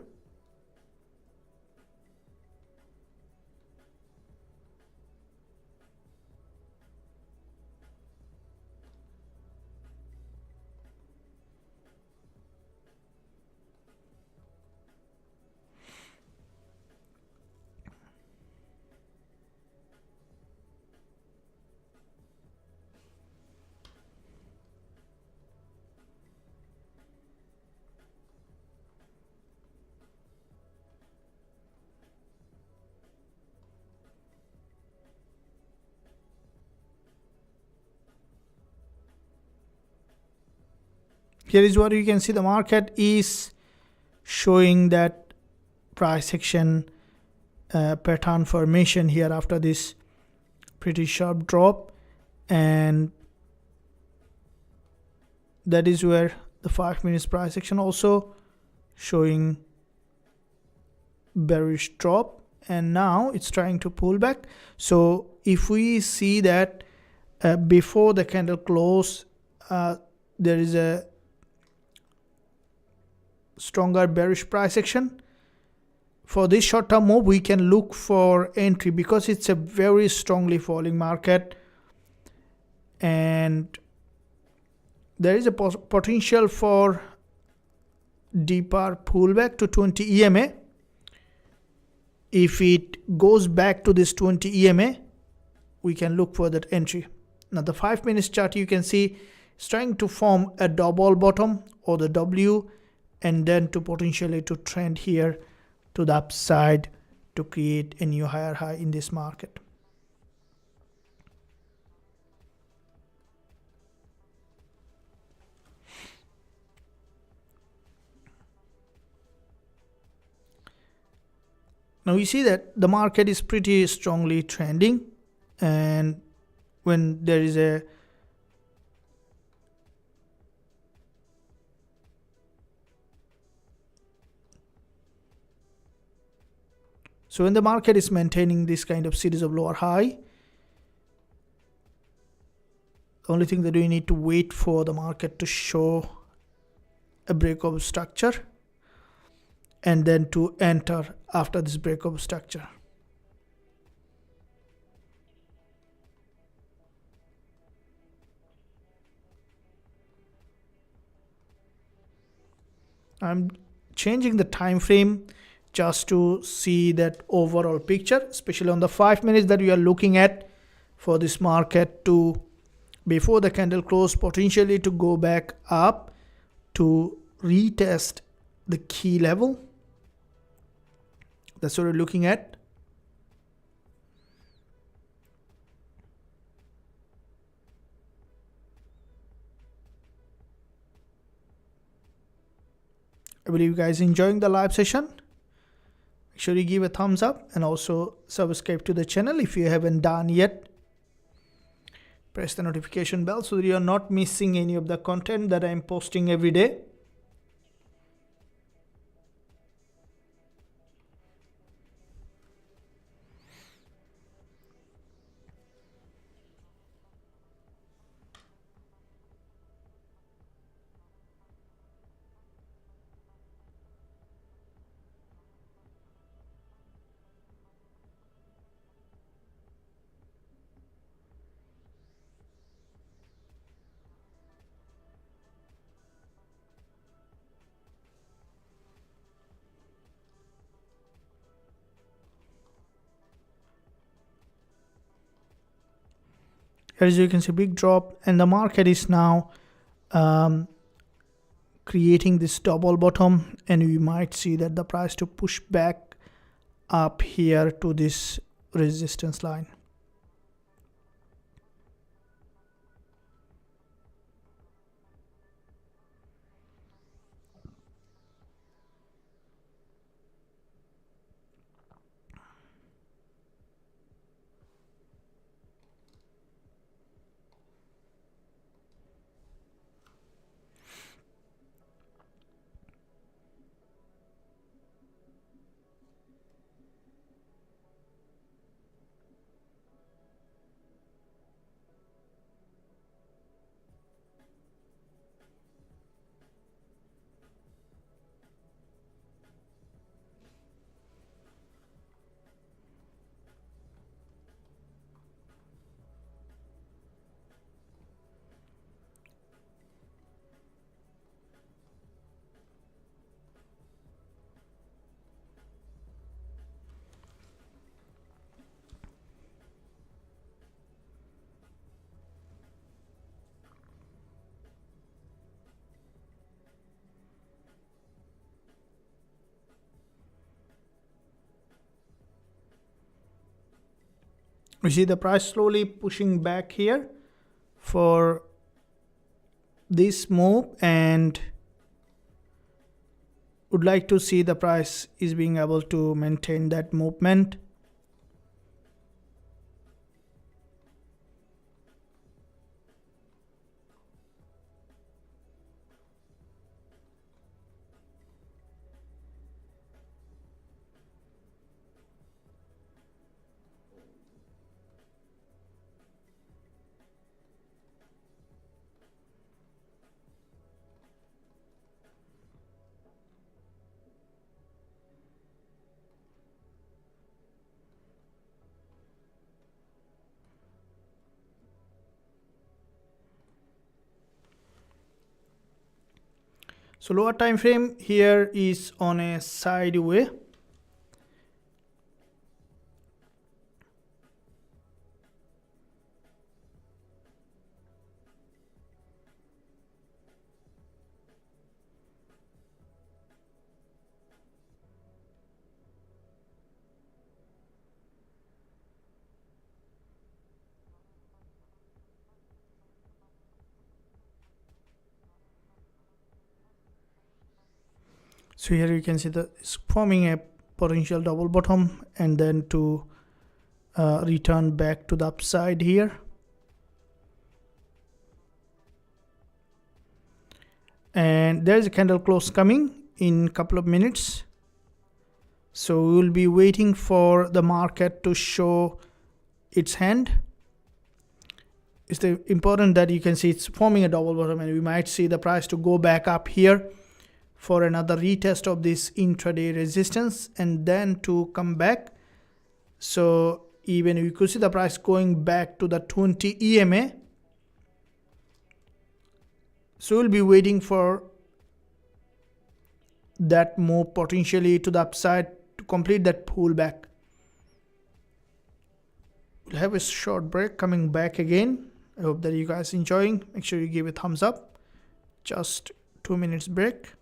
S1: Here is what you can see. The market is showing that price action pattern formation here after this pretty sharp drop, and that is where the 5 minutes price action also showing bearish drop, and now it's trying to pull back. So if we see that before the candle close there is a stronger bearish price action, for this short term move we can look for entry because it's a very strongly falling market, and there is a potential for deeper pullback to 20 EMA. If it goes back to this 20 EMA, we can look for that entry. Now the 5 minutes chart, you can see it's trying to form a double bottom or the W, and then to potentially to trend here to the upside to create a new higher high in this market. Now you see that the market is pretty strongly trending, and when there is a so when the market is maintaining this kind of series of lower high, the only thing that we need to wait for the market to show a break of structure and then to enter after this break of structure. I'm changing the time frame just to see that overall picture, especially on the 5 minutes that we are looking at, for this market to before the candle close potentially to go back up to retest the key level. That's what we're looking at. I believe you guys enjoying the live session. Make sure you give a thumbs up and also subscribe to the channel if you haven't done yet. Press the notification bell so that you are not missing any of the content that I'm posting every day. As you can see, big drop, and the market is now creating this double bottom, and we might see that the price to push back up here to this resistance line. We see the price slowly pushing back here for this move and would like to see the price is being able to maintain that movement. So lower time frame here is on a sideway. So here you can see that it's forming a potential double bottom and then to return back to the upside here. And there's a candle close coming in a couple of minutes. So we will be waiting for the market to show its hand. It's important that you can see it's forming a double bottom and we might see the price to go back up here for another retest of this intraday resistance and then to come back. So even we could see the price going back to the 20 EMA. So we'll be waiting for that move potentially to the upside to complete that pullback. We'll have a short break, coming back again. I hope that you guys enjoying. Make sure you give a thumbs up. Just 2 minutes break.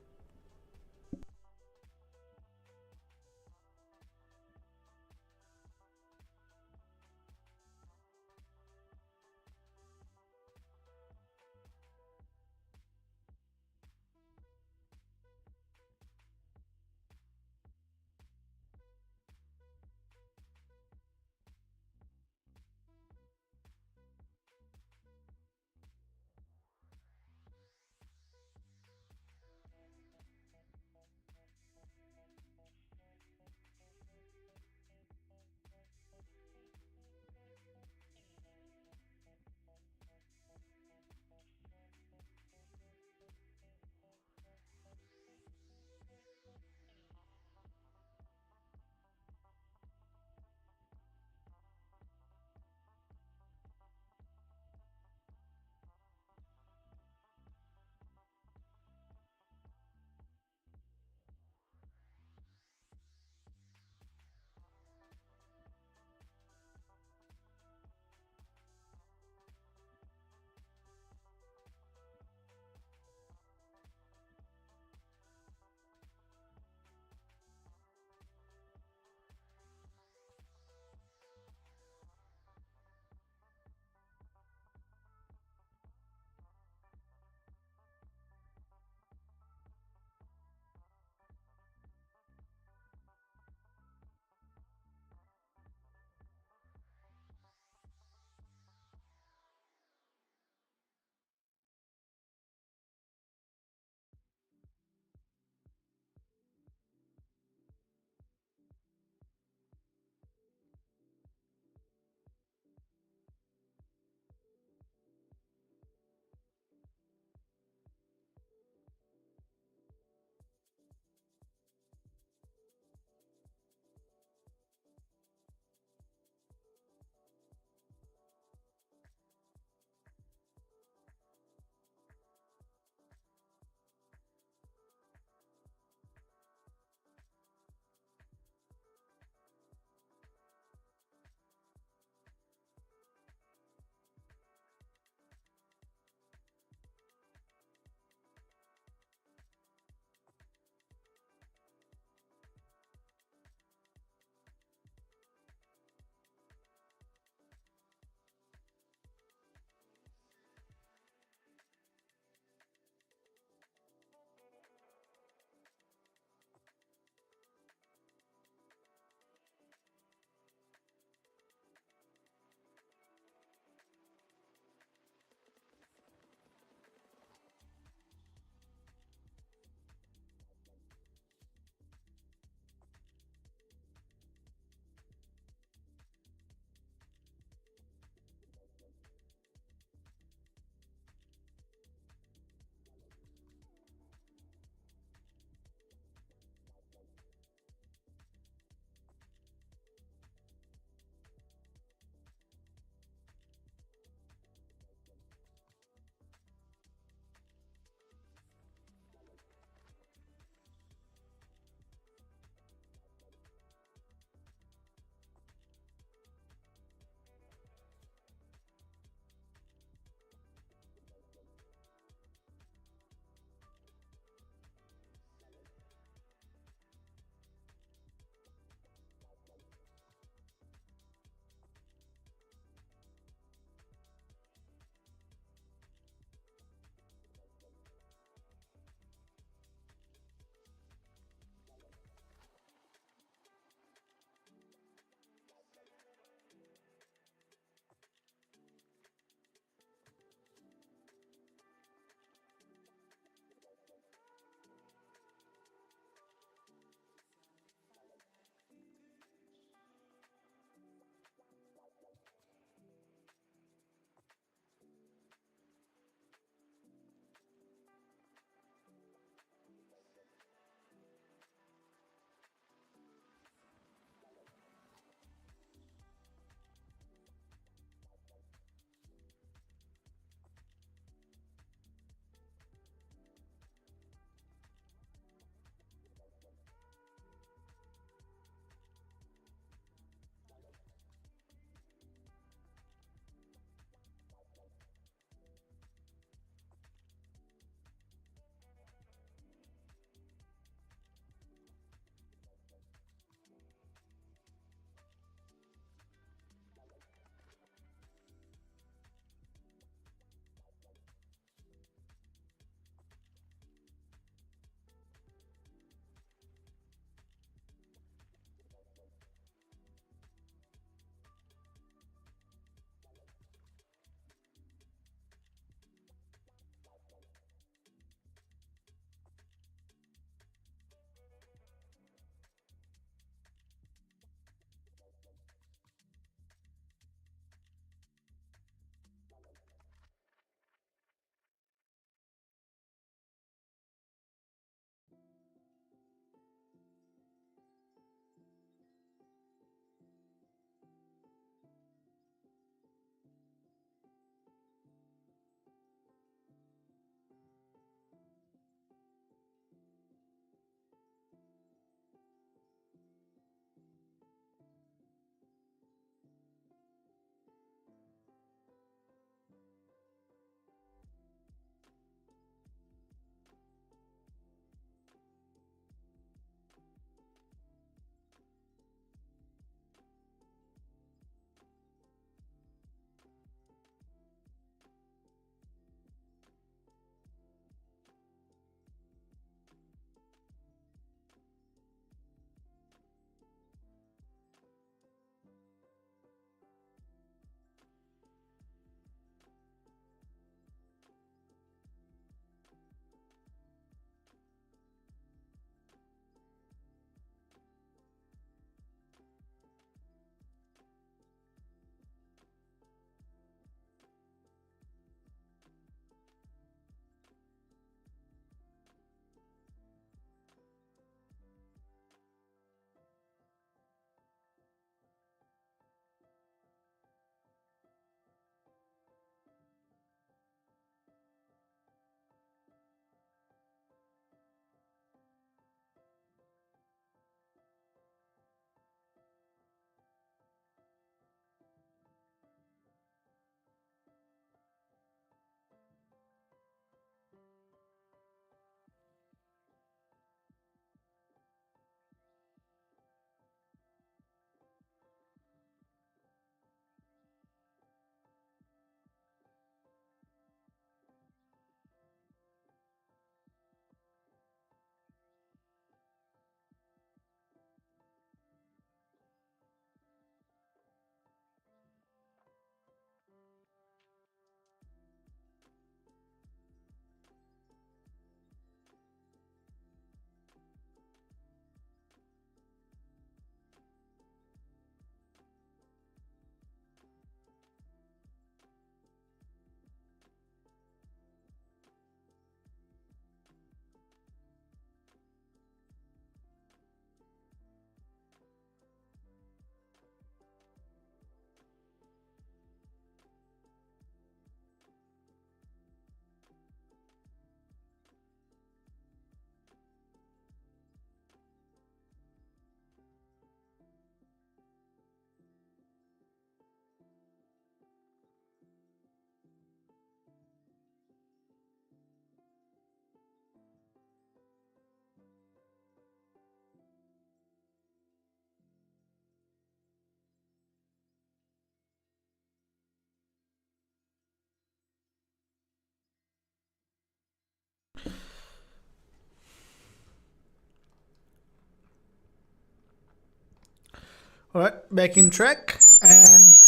S1: All right, back in track, and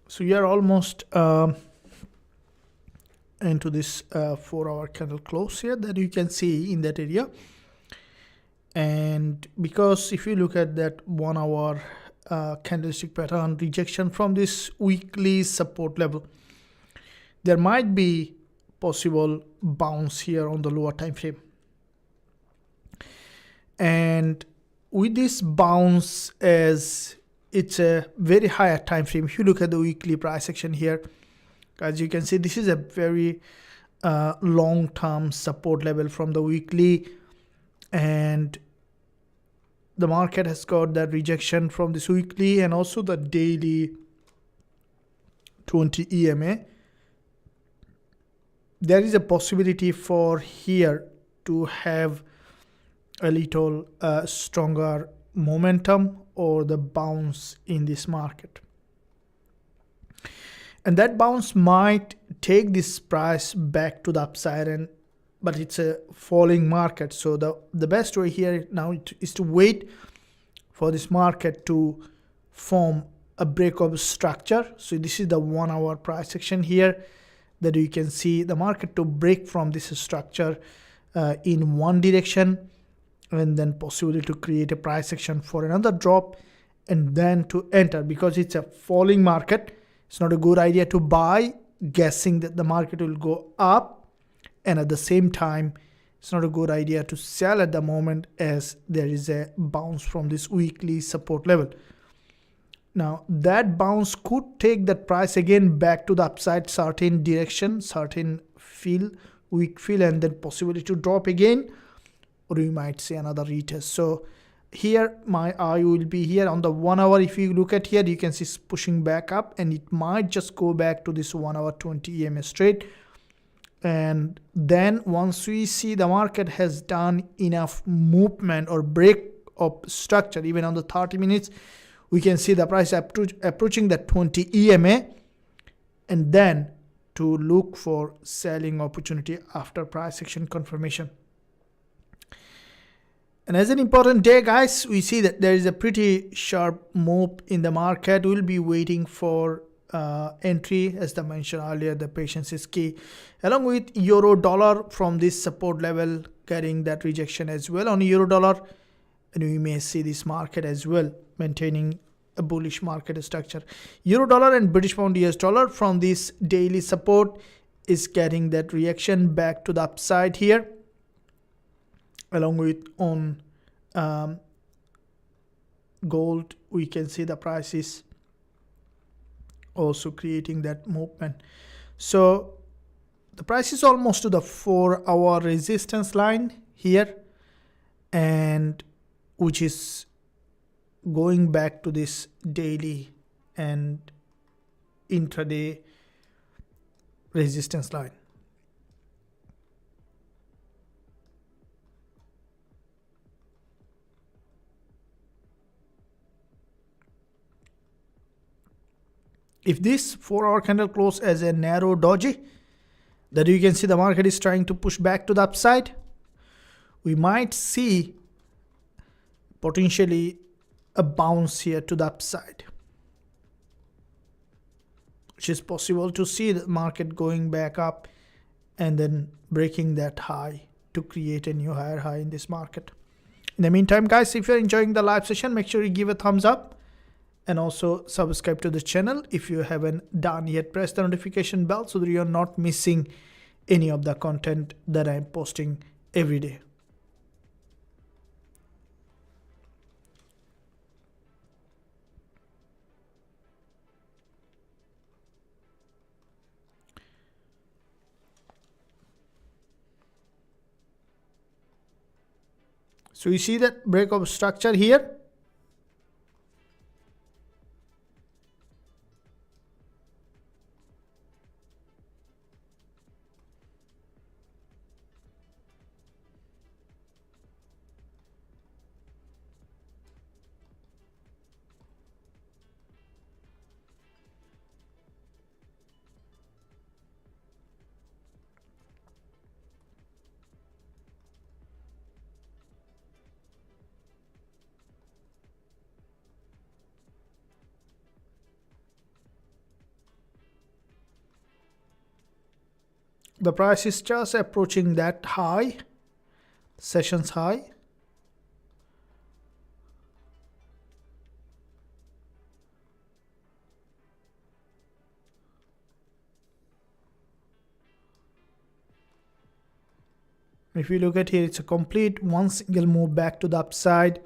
S1: so we are almost into this 4-hour candle close here that you can see in that area. And because if you look at that 1-hour candlestick pattern rejection from this weekly support level, there might be possible bounce here on the lower time frame. And with this bounce, as it's a very higher time frame, if you look at the weekly price action here, as you can see, this is a very long-term support level from the weekly, and the market has got that rejection from this weekly and also the daily 20 EMA. There is a possibility for here to have a little stronger momentum or the bounce in this market, and that bounce might take this price back to the upside, but it's a falling market, so the best way here now is to wait for this market to form a breakout structure. So this is the 1-hour price action here that you can see the market to break from this structure in one direction, and then possibly to create a price action for another drop and then to enter. Because it's a falling market, it's not a good idea to buy guessing that the market will go up, and at the same time it's not a good idea to sell at the moment as there is a bounce from this weekly support level. Now that bounce could take that price again back to the upside, certain direction, certain fill, weak fill, and then possibility to drop again, or we might see another retest. So here my eye will be here on the 1-hour. If you look at here, you can see it's pushing back up, and it might just go back to this 1-hour 20 EMA straight. And then once we see the market has done enough movement or break of structure, even on the 30 minutes, we can see the price approaching the 20 EMA, and then to look for selling opportunity after price action confirmation. And as an important day, guys, we see that there is a pretty sharp move in the market. We'll be waiting for entry. As I mentioned earlier, the patience is key, along with euro dollar from this support level getting that rejection as well on euro dollar, and we may see this market as well maintaining a bullish market structure. Euro dollar and British pound US dollar from this daily support is getting that reaction back to the upside here, along with on gold. We can see the prices also creating that movement. So the price is almost to the 4-hour resistance line here, and which is going back to this daily and intraday resistance line. If this 4-hour candle close as a narrow doji, that you can see the market is trying to push back to the upside, we might see potentially a bounce here to the upside, which is possible to see the market going back up and then breaking that high to create a new higher high in this market. In the meantime, guys, if you're enjoying the live session, make sure you give a thumbs up and also subscribe to the channel. If you haven't done yet, press the notification bell so that you're not missing any of the content that I'm posting every day. So you see that break of structure here. The price is just approaching that high, sessions high. If you look at here, it's a complete one single move back to the upside.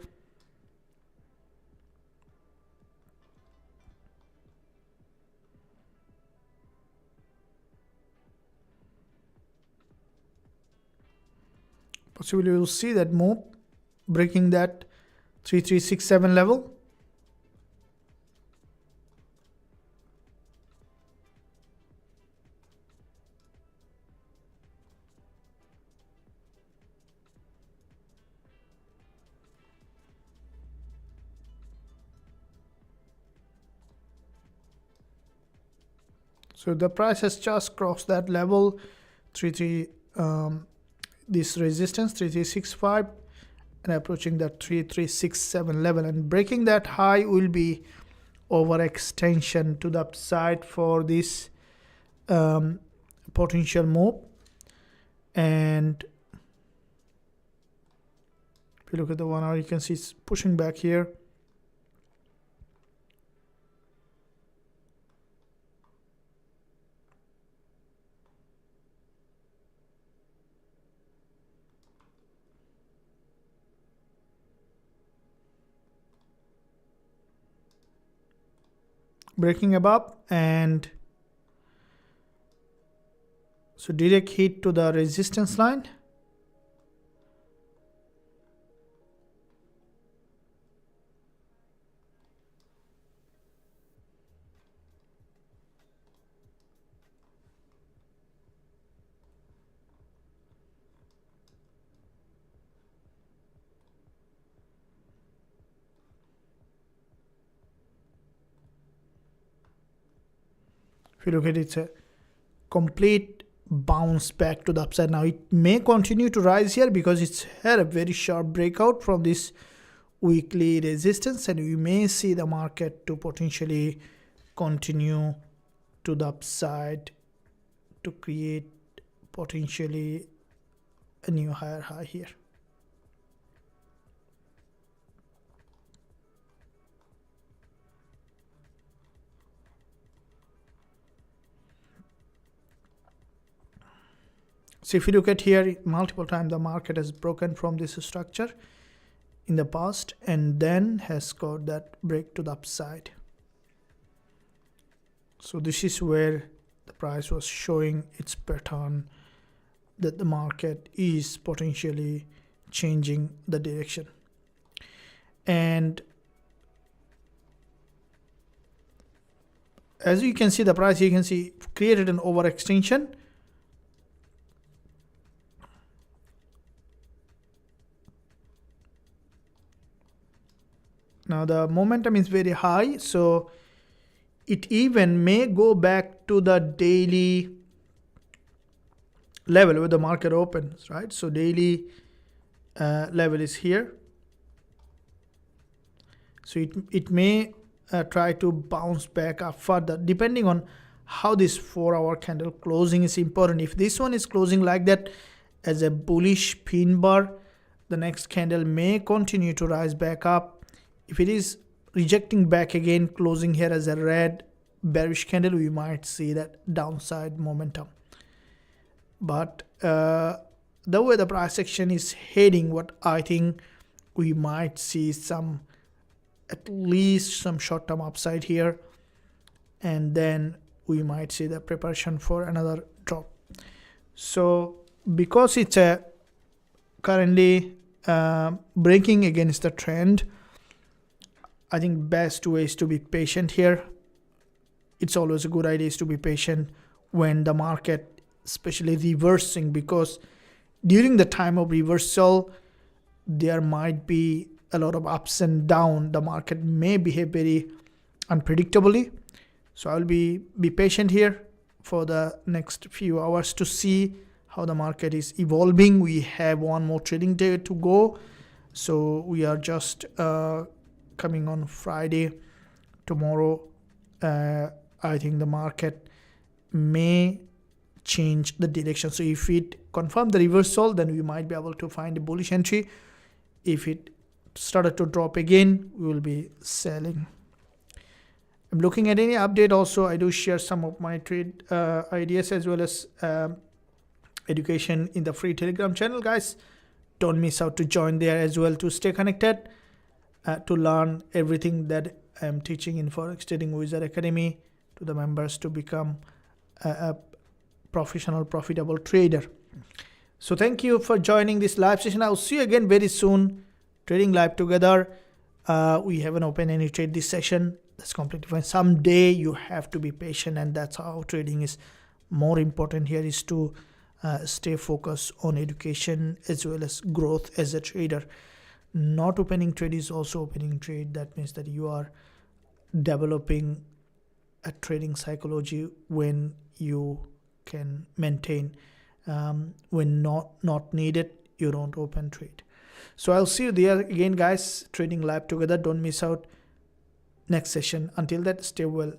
S1: Possibly you'll see that move breaking that 3367 level. So the price has just crossed that level, this resistance 3365, and approaching that 3367 level, and breaking that high will be overextension to the upside for this potential move. And if you look at the 1 hour, you can see it's pushing back here. Breaking above, and so direct hit to the resistance line. If you look at it, it's a complete bounce back to the upside. Now it may continue to rise here because it's had a very sharp breakout from this weekly resistance, and we may see the market to potentially continue to the upside to create potentially a new higher high here. So if you look at here, multiple times the market has broken from this structure in the past and then has got that break to the upside. So this is where the price was showing its pattern that the market is potentially changing the direction. And as you can see, the price, you can see, created an overextension. Now the momentum is very high, so it even may go back to the daily level where the market opens, right? So daily level is here. So it may try to bounce back up further, depending on how this 4-hour candle closing is important. If this one is closing like that as a bullish pin bar, the next candle may continue to rise back up. If it is rejecting back again, closing here as a red bearish candle, we might see that downside momentum. But the way the price action is heading, what I think we might see at least some short-term upside here, and then we might see the preparation for another drop. So because it's currently breaking against the trend, I think best way is to be patient here. It's always a good idea is to be patient when the market, especially reversing, because during the time of reversal, there might be a lot of ups and downs. The market may behave very unpredictably. So I'll be patient here for the next few hours to see how the market is evolving. We have one more trading day to go. So we are just coming on Friday. Tomorrow, I think the market may change the direction. So if it confirm the reversal, then we might be able to find a bullish entry. If it started to drop again, we will be selling. I'm looking at any update. Also, I do share some of my trade ideas as well as education in the free Telegram channel, guys. Don't miss out to join there as well to stay connected, to learn everything that I'm teaching in Forex Trading Wizard Academy to the members to become a professional, profitable trader. So thank you for joining this live session. I'll see you again very soon, trading live together. We haven't opened any trade this session. That's completely fine. Someday you have to be patient, and that's how trading is. More important here is to stay focused on education as well as growth as a trader. Not opening trade is also opening trade. That means that you are developing a trading psychology when you can maintain. When not needed, you don't open trade. So I'll see you there again, guys, trading live together. Don't miss out next session. Until that, stay well.